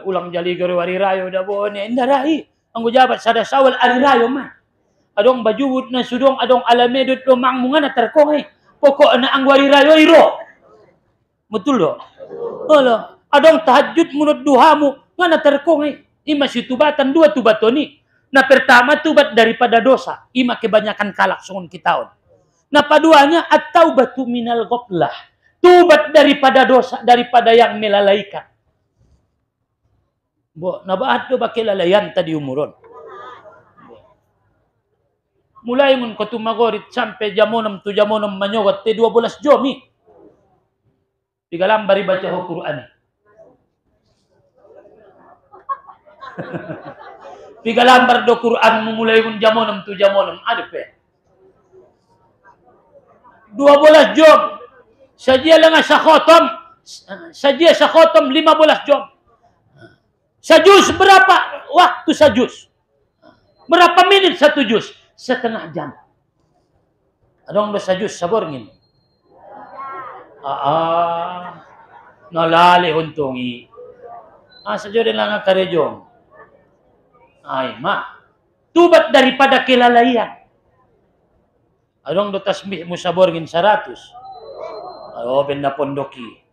Ulang jali garo wari rayo da bon indarahi. Ang ujabat sada sawal ari rayo man. Adong bajuwud na sudong adong alamedot do mangmunga na terkongay. Pokok na ang wari rayo iro. Betul do? Adong tahajud munut duhamu nga na terkongay. Ima si tubatan dua tubatoni. Na pertama tubat daripada dosa. Ima kebanyakan kalak sungun kitaon. Nah paduanya at-taubatu minal ghaflah. Tubat daripada dosa, daripada yang melalaikan. Bo, nabahat do bakil lalayan tadi umuron. Mulai mun ko tumagorit sampai jamonam tu jamonam manyogot te 12 jomi. Tigalam bari baca Quran. Tigalambar do Quran mulai mun jamonam tu jamonam ada pe. 12 jam. Saja lang sa khotam. Saja sa khotam 15 jam. Sajus berapa waktu sajus? Berapa menit satu jus? Setengah jam. Adong do sajus sabor ngin. Nalali huntungi. Saja din lang ang karejong. Ay ma. Tubat daripada kelalaian. Adong do tasbih mo sabor ngin 100. Ben na pondoki.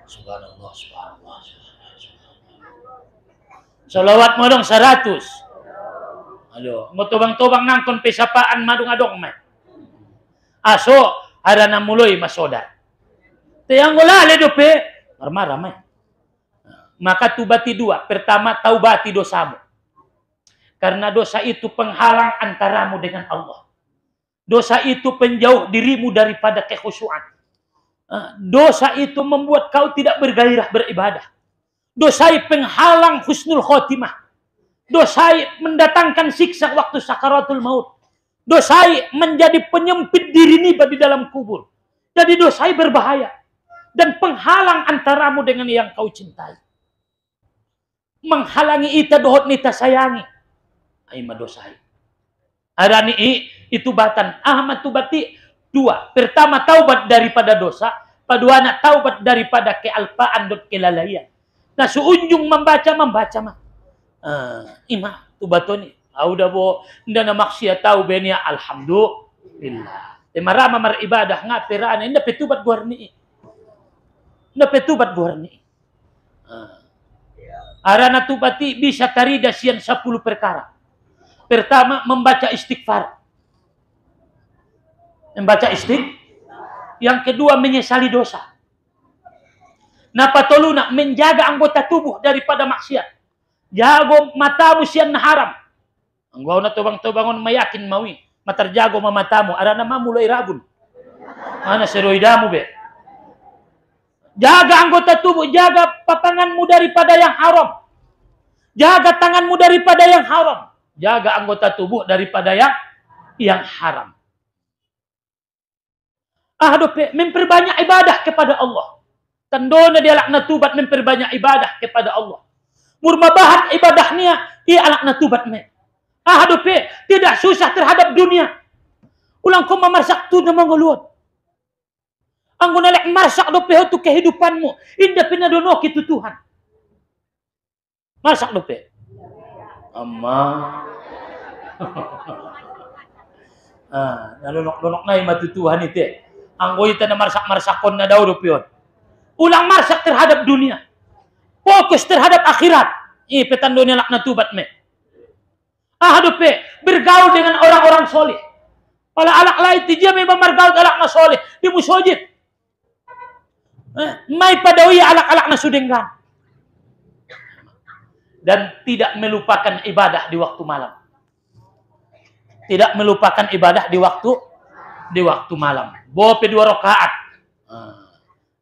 Subhanallah, subhanallah. Salawat mo dong 100. Mo tubang-tubang nangkon pesapaan madung adong may. Aso harana muloy masoda. Tayang wala le do pe marmara may. Maka tubati dua. Pertama taubati dosamu. Karena dosa itu penghalang antaramu dengan Allah. Dosa itu penjauh dirimu daripada kekhusyuan. Dosa itu membuat kau tidak bergairah beribadah. Dosa penghalang husnul khotimah. Dosa mendatangkan siksa waktu sakaratul maut. Dosa menjadi penyempit diri ni di dalam kubur. Jadi dosa berbahaya. Dan penghalang antaramu dengan yang kau cintai. Menghalangi ita dohot nita sayangi. Aima dosai. Arani itu batan. Ahmad tubati dua. Pertama taubat daripada dosa. Paduana taubat daripada kealpaan dan kelalaian. Nah seunjung membaca mah. Ima tubatoni. Auda bo ndana maksiat tahu benia alhamdulillah. Marama mar ibadah ngapirana inda petubat guarni. Inda petubat guarni. Arana tubati bisa tarida sian 10 perkara. Pertama membaca istighfar. Membaca istighfar. Yang kedua menyesali dosa. Napatoluna menjaga anggota tubuh daripada maksiat. Jago matamu sian haram. Anggaw na tubang-tubangon mayakin mawi. Matarjago mamatamu. Arana mamulay rabun. Ana seroidamu be. Jaga anggota tubuh. Jaga papanganmu daripada yang haram. Jaga tanganmu daripada yang haram. Jaga anggota tubuh daripada yang haram. Memperbanyak ibadah kepada Allah. Tandona dia lakna tubat memperbanyak ibadah kepada Allah. Murmabahat ibadahnya ia lakna tubat me. Tidak susah terhadap dunia. Ulang kau memarsak tu na manguluan. Ang gunalek marsak dope tu kehidupanmu. Indah pinadono kitu Tuhan. Marsak dope. Amma. Nalunok-lunok na yung matutuhan ito. Ang goyita na marsak-marsakon na daw doon. Ulang marsak terhadap dunia. Fokus terhadap akhirat. Ipetan dunia lak na tubat me. Dope, bergaul dengan orang-orang soleh. Pala alak lain, dia memang bergaul alak na soleh. Di musojid. May padawi alak-alak na sudenggan. dan tidak melupakan ibadah di waktu malam. Tidak melupakan ibadah di waktu malam. Bope 2 rakaat.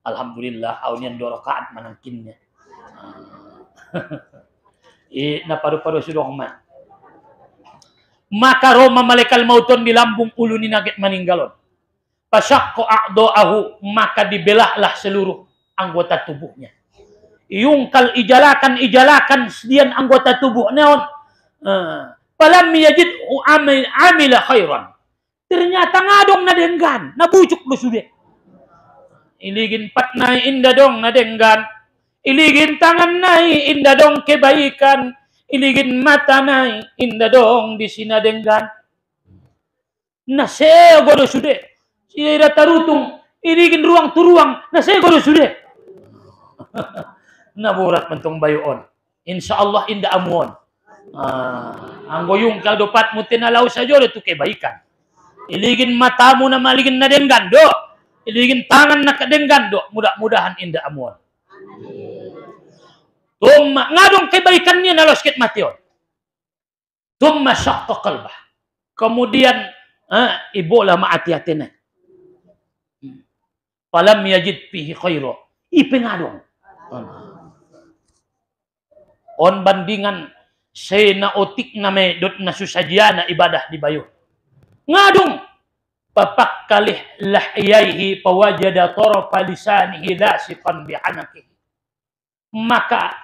Alhamdulillah aunian 2 rakaat manangkinnya. Na paru-paru sudah mat. Maka Roma malaikat mauton di lambung ulu ni naget meninggalon. Pasyakko a'do'ahu, maka dibelahlah seluruh anggota tubuhnya. Yungkal ijalakan sedian anggota tubuh neon. Palam yajid amila khairan. Ternyata ngadong nadenggan, nabujuk lu sudah. Iligin patnai indah dong nadenggan. Iligin tangan nai indah dong kebaikan. Iligin mata nai indah dong di sini nadenggan. Naseo godo sudah. Ira tarutung iligin ruang turuang. Naseo godo sudah. Naburat mentong bayon. Insyaallah indah amuon. Anggoyung kalau dapat mutinalau saja itu kebaikan. Iligin matamu na maligin na denggan do. Iligin tangan na kadenggan do. Mudah-mudahan indah amuon. Tumma ngadong kebaikannya na loskit mation. Tumma syaqqa qalbah. Kemudian ibola maati-hati na. Falam yajid fihi khaira. Ipengadong. On bandingan sena otik na me dot na susajiana ibadah di bayu. Ngadong papak kalih lahyaihi pawajada tarafa lisanihi lasiqan bi'anaki. Maka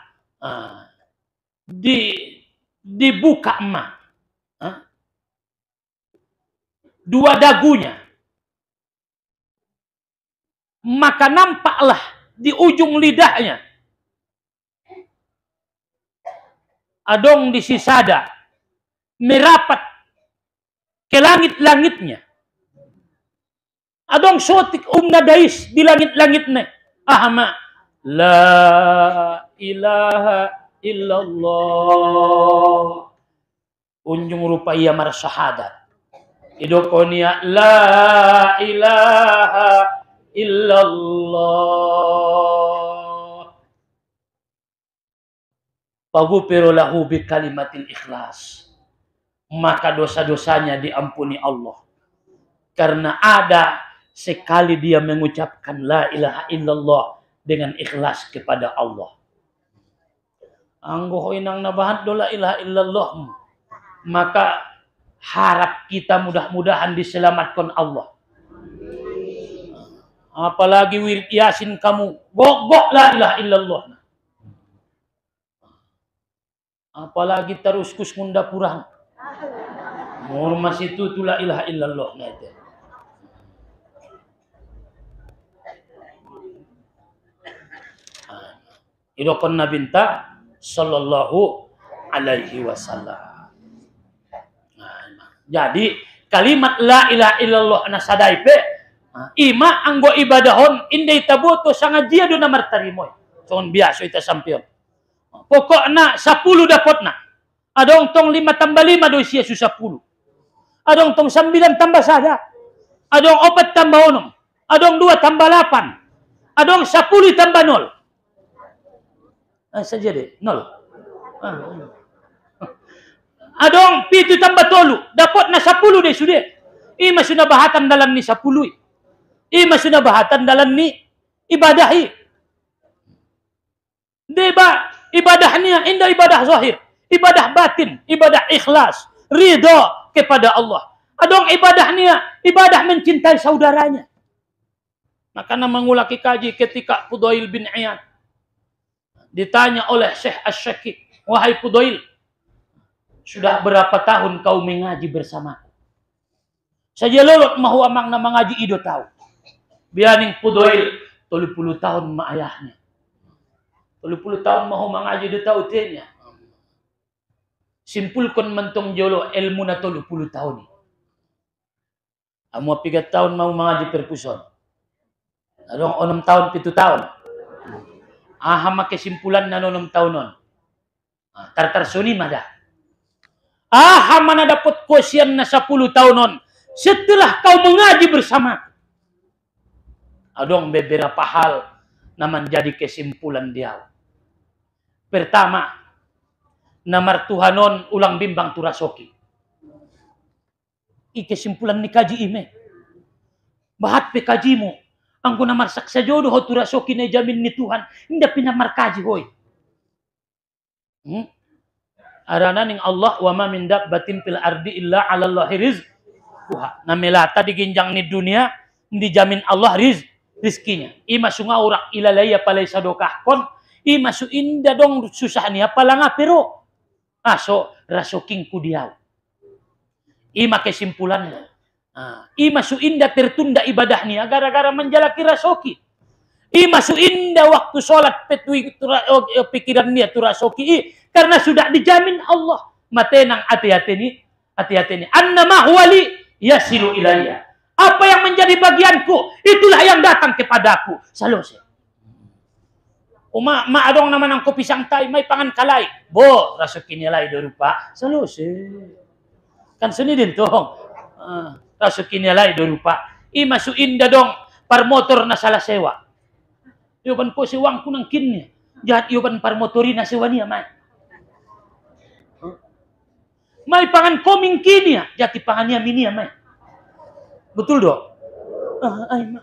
dibuka emak dua dagunya. Maka nampaklah di ujung lidahnya adong di sisada merapat ke langit-langitnya. Adong sotik nadais di langit-langitnya. Ahma la ilaha illallah. Unjung rupa ia mar syahadat. Idokonia la ilaha illallah. Faghfira lahu bi kalimatil ikhlas. Maka dosa-dosanya diampuni Allah. Karena ada sekali dia mengucapkan la ilaha illallah dengan ikhlas kepada Allah. Anggo inang nabahat do la ilaha illallah. Maka harap kita mudah-mudahan diselamatkan Allah. Apalagi wirid Yasin kamu gok la ilaha illallah. Apalagi terus kus munda purang. Murmas itu la ilaha illallah na itu. Idokon nabinta sallallahu alaihi wasallam. Jadi kalimat la ilaha illallah na sadaipe ima anggo ibadahon indai taboto sangadia do na martarimoy. Son biasa ita sampion. Pokokna 10 dapatna. Adong tong 5 tambah 5 do sia su 10. Adong tong 9 tambah 1. Adong 4 tambah 6. Adong 2 tambah 8. Adong 10 tambah 0. Saja deh 0. Adong 7 tambah 3. Dapat na 10 deh sudah. Ima sudah bahatan dalam ni 10. Ima sudah bahatan dalam ni ibadahi. Deba ibadahnya indah ibadah zahir, ibadah batin, ibadah ikhlas, ridha kepada Allah. Adong ibadahnya ibadah mencintai saudaranya. Maka mengulaki kaji ketika Fudail bin Iyad ditanya oleh Syekh Asy-Syakik, wahai Fudail, sudah berapa tahun kau mengaji bersamaku? Saja lolot mahu amang na mengaji ido tahu. Bianing Fudail 30 tahun ma ayahnya. 30 tahun mahu mengaji ido tahu tenya. Simpulkan mentong jolo ilmu na 30 tahun ni. Amo 3 tahun mau mengaji perpuson. Adong 6 tahun 7 tahun. Ahama kesimpulan na 6 tahun non. Tartar suni mada. Ahama na dapat kuasian na 10 tahun non. Setelah kau mengaji bersama. Adong beberapa hal na menjadi kesimpulan dia. Pertama, namar Tuhanon ulang bimbang turasoki. Kesimpulan ni kaji ime. Bahat pe kajimu. Ang namar saksa jodoh ho turasoki na jamin ni Tuhan. Hindi pinamar kaji hoy. Arana ning Allah wa ma min dabbatin fil ardi illa 'ala Allahi rizquha. Namelata di ginjang ni dunia dijamin Allah rizkinya. Ima sunga urak ilalaya palay sa dokahkon. Ima su inda dong susah niya pala nga pero. Aso rasoking kudiaw. Ima kesimpulannya. Ima su inda tertunda ibadah niya gara-gara menjalaki rasoki. Ima su inda waktu sholat pikiran niya tu rasoki. Karena sudah dijamin Allah. Matenang hati-hati ni. Annama huwali yasilu ilayya. Apa yang menjadi bagianku, itulah yang datang kepadaku. Salose. Ma adong naman ang kopi sang tay, may pangan kalay. Bo, rasukin niya lay do rupa. Salose. Kan suni din to. Rasukin niya lay do rupa. Imasuin da dong par motor na salah sewa. Iuban po siwang ko ng kinnya. Jahat iuban par motori na sewa niya, may. May pangan koming kinya. Jati pangan niya minia, may. Betul dong? Ay, ma.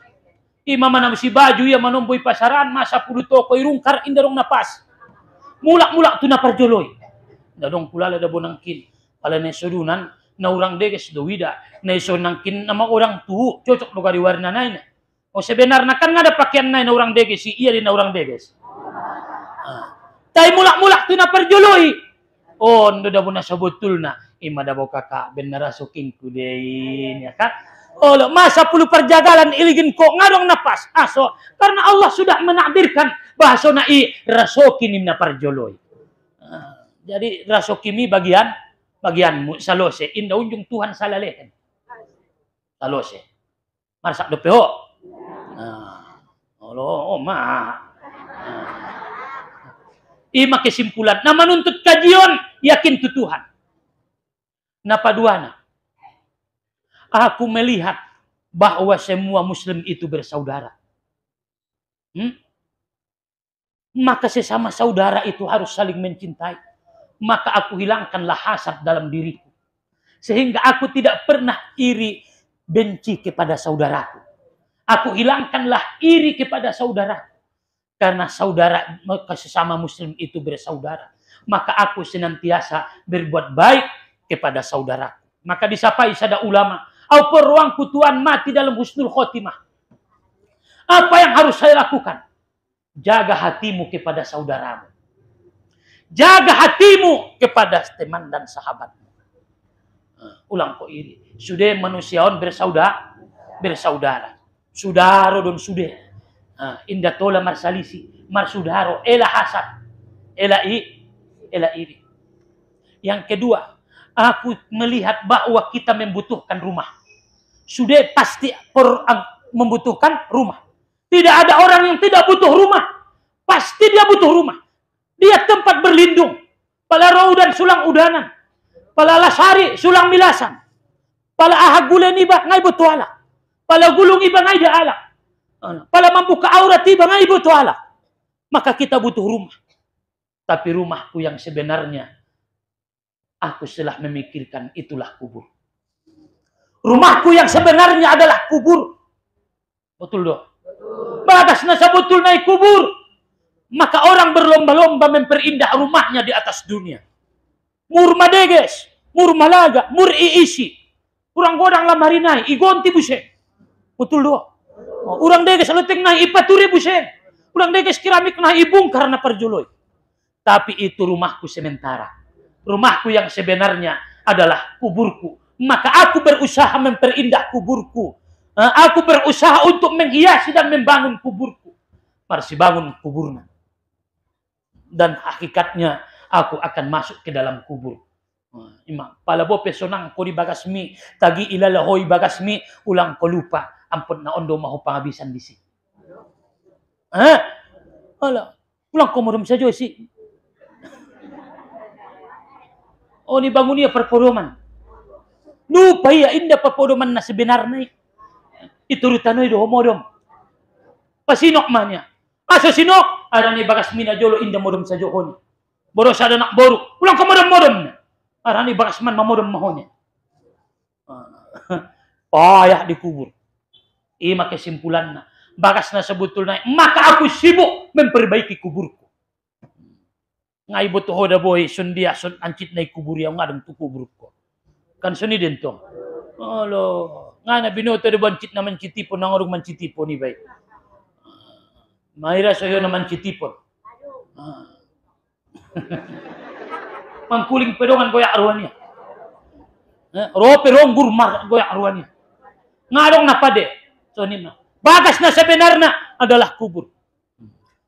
Ima manam si baju ya manomboy pasaran masa puluh toko irungkar indarong napas. Mulak-mulak tu naparjoloy. Dadong pulala da bonangkin. Pala na sodunan na urang deges do wida. Na iso nangkin nama orang tuhu cocok do kari warna na. O sebenarnya kan ngada pakaian na orang deges si iya din na orang deges. Tai mulak-mulak tu naparjoloy. Oh, ndo da bona sabetul na. Ima da kakak benar suking kudein ya kan. Oh, masa puluh perjagalan iligin kok ngadong napas. Aso, karena Allah sudah menakdirkan bahasa nai rasokin na parjoloy. Jadi rasokimi bagianmu salose inda unjung Tuhan salalehen. Salose. Marsak dopeo. Ima kesimpulan. Na menuntut kajian yakin tu Tuhan. Napaduana. Aku melihat bahwa semua muslim itu bersaudara. Maka sesama saudara itu harus saling mencintai. Maka aku hilangkanlah hasad dalam diriku. Sehingga aku tidak pernah iri benci kepada saudaraku. Aku hilangkanlah iri kepada saudaraku. Karena saudara sesama muslim itu bersaudara. Maka aku senantiasa berbuat baik kepada saudaraku. Maka disapai sada ulama. Au peruangku Tuhan mati dalam husnul khotimah. Apa yang harus saya lakukan? Jaga hatimu kepada saudaramu. Jaga hatimu kepada teman dan sahabatmu. Ulang kok ini. Sudah manusiawan bersaudara. Sudaro don sudah. Indah tola marsalisi. Marsudaro. Ela hasad. Ela iri. Yang kedua. Aku melihat bahwa kita membutuhkan rumah. Sudah pasti membutuhkan rumah. Tidak ada orang yang tidak butuh rumah. Pasti dia butuh rumah. Dia tempat berlindung. Pala raudan sulang udanan. Pala lasari sulang milasan. Pala ahagulen iba ngay butuh ala. Pala gulung iba ngay daala. Pala membuka aurat iba ngay butuh ala. Maka kita butuh rumah. Tapi rumahku yang sebenarnya aku setelah memikirkan itulah kubur. Rumahku yang sebenarnya adalah kubur. Betul dong? Batas nasa betul naik kubur. Maka orang berlomba-lomba memperindah rumahnya di atas dunia. Mur madeges, mur malaga, mur iisi. Urang godang lamarinai, igonti busen. Betul dong? Urang deges leting naik ipaturi busen. Urang deges keramik naik ibung karena perjoloy. Tapi itu rumahku sementara. Rumahku yang sebenarnya adalah kuburku. Maka aku berusaha memperindah kuburku. Aku berusaha untuk menghiasi dan membangun kuburku. Marsi bangun kuburnya. Dan hakikatnya aku akan masuk ke dalam kubur. Imam, palabo pesonang ko di bagasmi, tagi ilalahoy bagasmi, ulang ko lupa, ampun na ondo mahu panghabisan di si. Ala, ulang ko morom sa Diyos si. O ni bangun niya perpodoman. Lupa ya indah perpodoman na sebenarnya. Iturutanoy do homodom. Pasinok man niya. Aso sinok, ada ni bagasmi na jolo indah modom sa Johon. Boros ada nak boru. Ulang ke modem-modem. Arani bakasman mamodem mahonya. Payah dikubur. Ima kesimpulannya. Bakasna sebetulnya. Maka aku sibuk memperbaiki kuburku. Ngai butuh hoda boy sundia sun ancit nai kubur yang ngadeng tu kuburku. Kan suni dentong. Alo, ngana binoto de bancit na mancitipon nangorong mancitipon ni baik. Maira soyo na mancitipon. Mangkuling pedongan goyak arwanya. Rope ronggur mar goyak arwanya. Ngadong na pade. So nina. Bagas na sebenarnya adalah kubur.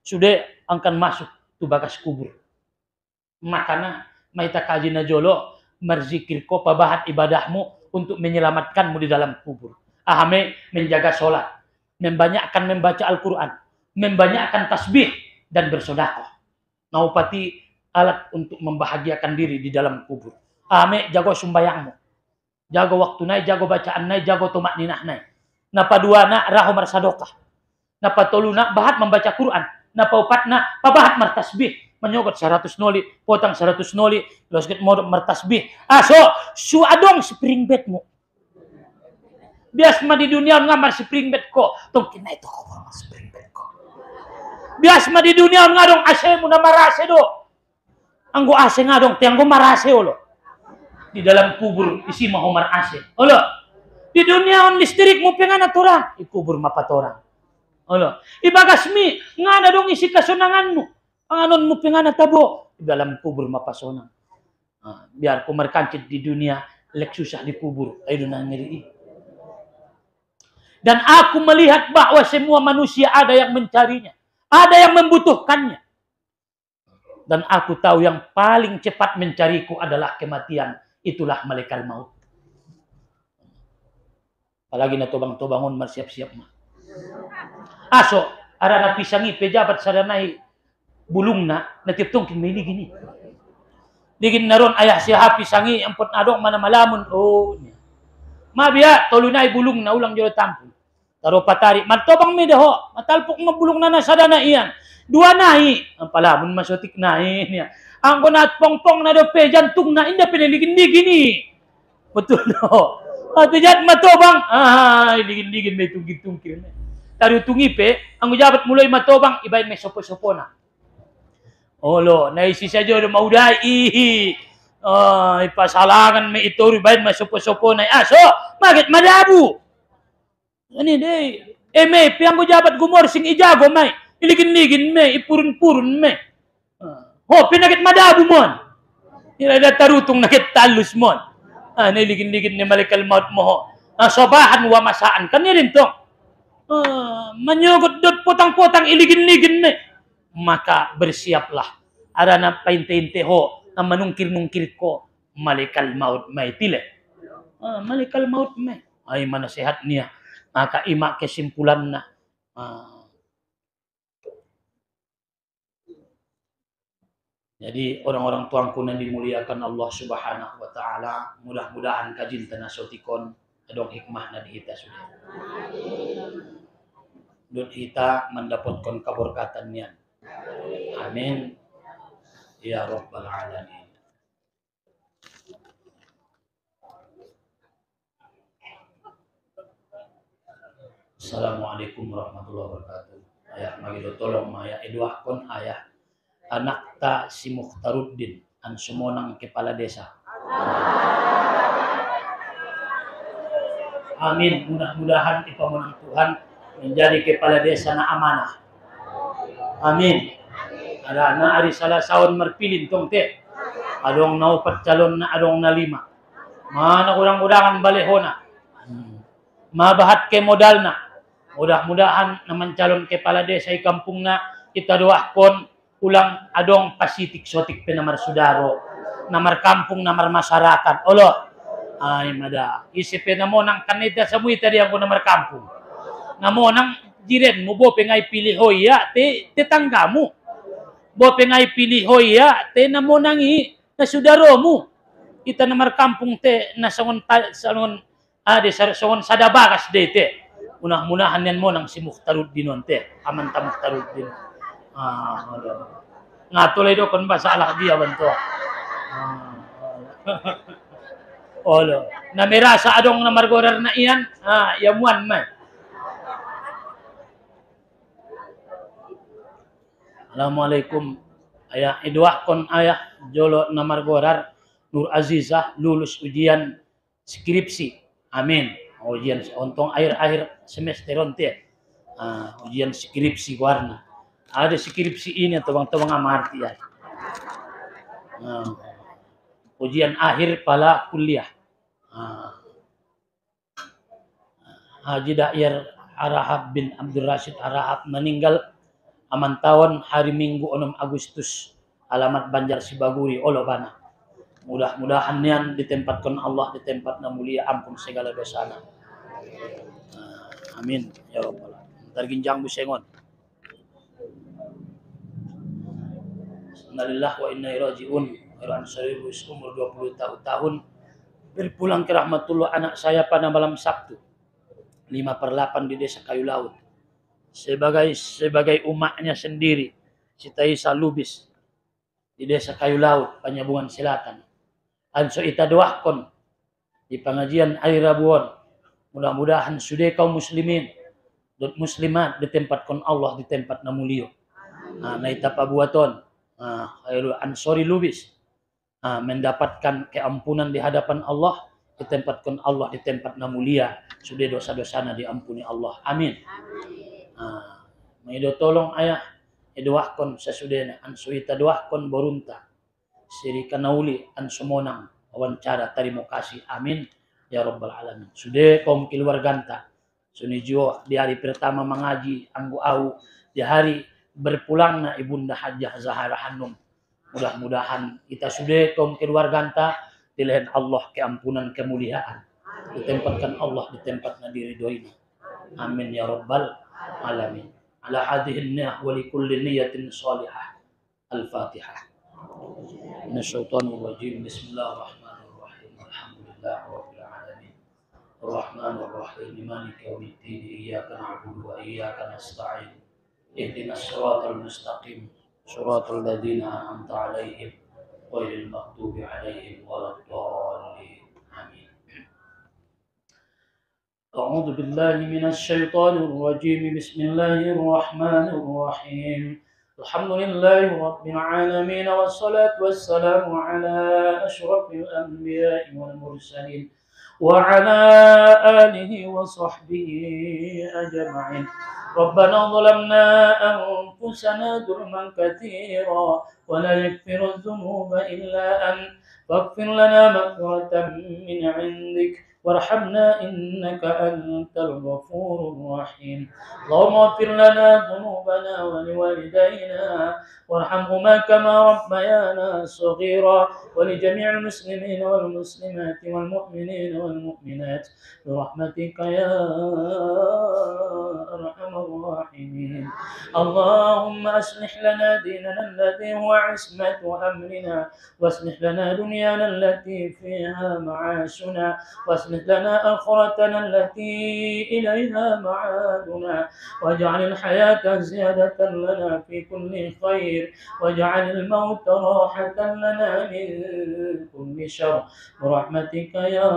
Sudah angkan masuk tu bagas kubur. Makanya maita kaji na jolo merzikir ko pabahat ibadahmu untuk menyelamatkanmu di dalam kubur. Ahame menjaga sholat, membanyakkan membaca Al-Quran, membanyakkan tasbih dan bersedekah. Naupati alat untuk membahagiakan diri di dalam kubur. Ahame jago sumbayangmu, jago waktu nai, jago bacaan nai, jago tumak ninah nai. Napa dua nak raho marsadokah. Napa tolu nak bahat membaca Quran. Napa upat nak pabahat martasbih. Menyogot 100 noli, potang 100 noli, losget modok mertasbih. Su adong spring bed mo. Bias ma di dunia ngamar spring bed ko, tong kinai to ko spring bed ko. Bias ma di dunia ngadong ase mo na marase do. Anggo ase ngadong tianggo marase olo. Di dalam kubur isi mau marase. Olo. Di dunia on listrik mo pengan atora, di kubur mapatorang. Olo. Ibagasmi ngada dong isi kasunanganmu. Panganon mo pingana tabo di dalam kubur mapasona. Biar ko markancit di dunia lek susah di kubur ay doon ngiri. Dan aku melihat bahwa semua manusia ada yang mencarinya, ada yang membutuhkannya. Dan aku tahu yang paling cepat mencariku adalah kematian, itulah malaikat maut. Apalagi na tobang-tobangon marsiap-siap mah. Aso ara na pisangi pejabat sadanai bulungna natiptong kin may gini. Digin naron ayah siya happy sangi ampot adong mana malamun mabia tolunay bulung na ulang jolo tampon. Taro patari matobang mi deho matalpok mabulong na nasadana iyan. Dua nahi ang palamun masotik nahi niya. Ang kunat pongpong na do pe jantung na inda piniligin-ligin ni. Betul no. Pejat matobang ligin-ligin may tunggit-tungkir. Taro tungi pe ang ujabat mulai matobang ibayin may sopo-sopo na. Olo, naisi saja udah mau dai. Pasalangan me itu ribain masupo-supo na. So, magit madabu. Ani deh. Me, piang ko jabat gumor sing ijago may. Iligin-ligin me, ipurun-purun me. Pinagit madabu mon. Ila tarutong nakit talus mon. Iligin-ligin ni malikal maut mo. Sobahan wa masaan. Kanya rin to. Manyugot dot potang-potang iligin-ligin me. Maka bersiaplah. Ada na painte-inte ho na manungkir-nungkir ko malikal maut may tile. Malikal maut may. Ay manasehat niya. Maka ima kesimpulan na. Jadi orang-orang tuangku yang dimuliakan Allah Subhanahu wa taala, mudah-mudahan kajin tanasotikon adong hikmah na dihita sudah. Dun kita mendapatkan keberkatan niyan. Amin ya rabbal alamin. Assalamualaikum warahmatullahi wabarakatuh. Ayah magido tolong maya eduahkon ayah anak ta si Mukhtaruddin an sumonang kepala desa. Amin, mudah-mudahan ipamunang Tuhan menjadi kepala desa na amanah. Amin. Ada na ari salah saon marpilin tong te. Adong na upat calon na adong na 5. Mana kurang-kurangan balehona. Mabahat ke modal na. Mudah-mudahan naman calon kepala desa ay kampung na kita doahkon ulang adong pasitik sotik penamar sudaro. Namar kampung, namar masyarakat. Olo. Ay mada. Isipin na mo nang kanita sa muita di ako namar kampung. Namo nang jiren mo bo pengay pilih hoya te tanggamu. Bo pengay pilih hoya te namo nangi na sudaro mo. Kita namar kampung te na sangon sadabakas de te. Munah-munahan yan mo nang si Mukhtaruddin te. Aman ta Mukhtaruddin. Ngatulay do kon masalah dia bantu. Olo. Na mirasa adong na margorar na iyan. Yamuan man. Assalamualaikum. Ayah idwa kon ayah jolo na margorar Nur Azizah lulus ujian skripsi. Amin. Ujian untuk akhir-akhir semester onte. Ujian skripsi warna. Ada skripsi ini tawang-tawang amarti ya. Ujian akhir pala kuliah. Haji Dair Arahab bin Abdul Rashid Arahab meninggal aman tahun hari Minggu 6 Agustus alamat Banjar Sibaguri Olobana. Mudah-mudahan nian ditempatkan Allah di tempat na mulia, ampun segala dosana. Amin ya rabbal alamin. Targinjang busengon. Innalillahi wa inna ilaihi raji'un. Iran Syarif umur 20 tahun berpulang ke rahmatullah anak saya pada malam Sabtu 5/8 di Desa Kayu Laut. Sebagai umaknya sendiri, Sita Isa Lubis di Desa Kayu Laut, Penyambungan Selatan. Anso ita doakon di pengajian hari Rabuan. Mudah-mudahan sudah kaum muslimin dan muslimat ditempatkan Allah di tempat na mulio. Na ita pabuaton. Ansori Lubis mendapatkan keampunan di hadapan Allah, ditempatkan Allah di tempat na mulia. Sudah dosa-dosana diampuni Allah. Amin. Maido tolong ayah edoakon sesudena ansuita doakon borunta siri kanauli ansumonang wawancara terima kasih. Amin ya rabbal alamin. Sudah kaum keluarganta sunijo di hari pertama mengaji anggu au di hari berpulangna ibunda Hajah Zahara Hanum. Mudah-mudahan kita sudah kaum keluarganta dilihat Allah keampunan kemuliaan, ditempatkan Allah di tempat nadiri doina. Amin ya rabbal alamin. Ala hadhihi niyyah wa li kulli niyyatin salihah. Al-Fatihah. Minasyaitonir rajim. Bismillahirrahmanirrahim. Alhamdulillahi rabbil alamin. Arrahmanir rahim. Maliki yaumiddin. Iyyaka na'budu wa iyyaka nasta'in. Ihdinas siratal mustaqim. Siratal ladzina an'amta 'alaihim ghairil maghdubi 'alaihim waladdallin. Amin. أعوذ بالله من الشيطان الرجيم. بسم الله الرحمن الرحيم. الحمد لله رب العالمين والصلاة والسلام على أشرف الأنبياء والمرسلين وعلى آله وصحبه أجمعين. ربنا ظلمنا أنفسنا ظلما كثيرا ولا يغفر الذنوب إلا أنت فاغفر لنا مغفرة من عندك وارحمنا إنك أنت الغفور الرحيم. اللهم اغفر لنا ذنوبنا ولوالدينا وارحمهما كما ربيانا صغيرا ولجميع المسلمين والمسلمات والمؤمنين والمؤمنات برحمتك يا أرحم الراحمين. اللهم أصلح لنا ديننا الذي هو عصمة أمرنا واصلح لنا دنيانا التي فيها معاشنا واصلح لنا آخرتنا التي إليها معادنا واجعل الحياة زيادة لنا في كل خير واجعل الموت راحة لنا من كل شر برحمتك يا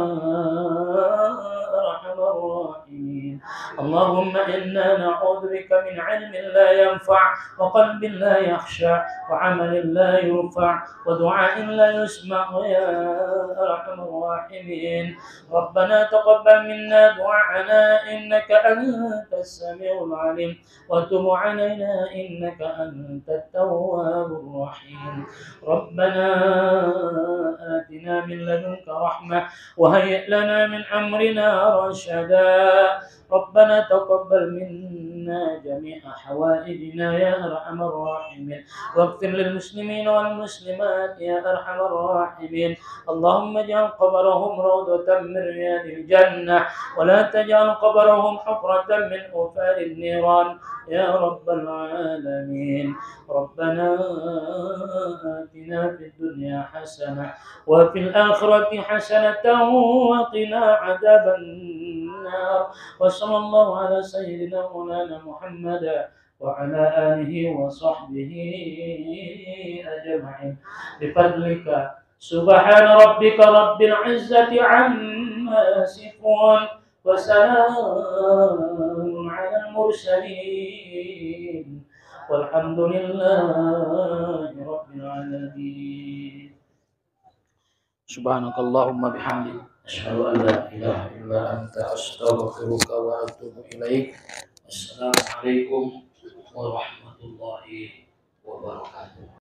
أرحم الراحمين. اللهم إنا نعوذ بك من علم لا ينفع وقلب لا يخشع وعمل لا يرفع ودعاء لا يسمع يا أرحم الراحمين. ربنا تقبل منا دعاءنا إنك أنت السميع العليم وتب علينا إنك أنت التواب الرحيم. ربنا آتنا من لدنك رحمة وهيئ لنا من أمرنا رشدا. ربنا تقبل منا جميع حوائجنا يا أرحم الراحمين واغفر للمسلمين والمسلمات يا أرحم الراحمين. اللهم اجعل قبرهم روضة من رياض الجنة ولا تجعل قبرهم حفرة من حفر النيران يا رب العالمين. ربنا آتنا في الدنيا حسنة وفي الآخرة حسنة وقنا عذاب النار. وصلى الله على سيدنا مولانا محمد وعلى آله وصحبه أجمعين بفضلك سبحان ربك رب العزة عما يصفون وسلام على المرسلين والحمد لله رب العالمين. سبحانك اللهم بحمدك أشهد أن لا إله إلا أنت أستغفرك وأتوب إليك. السلام عليكم warahmatullahi wabarakatuh.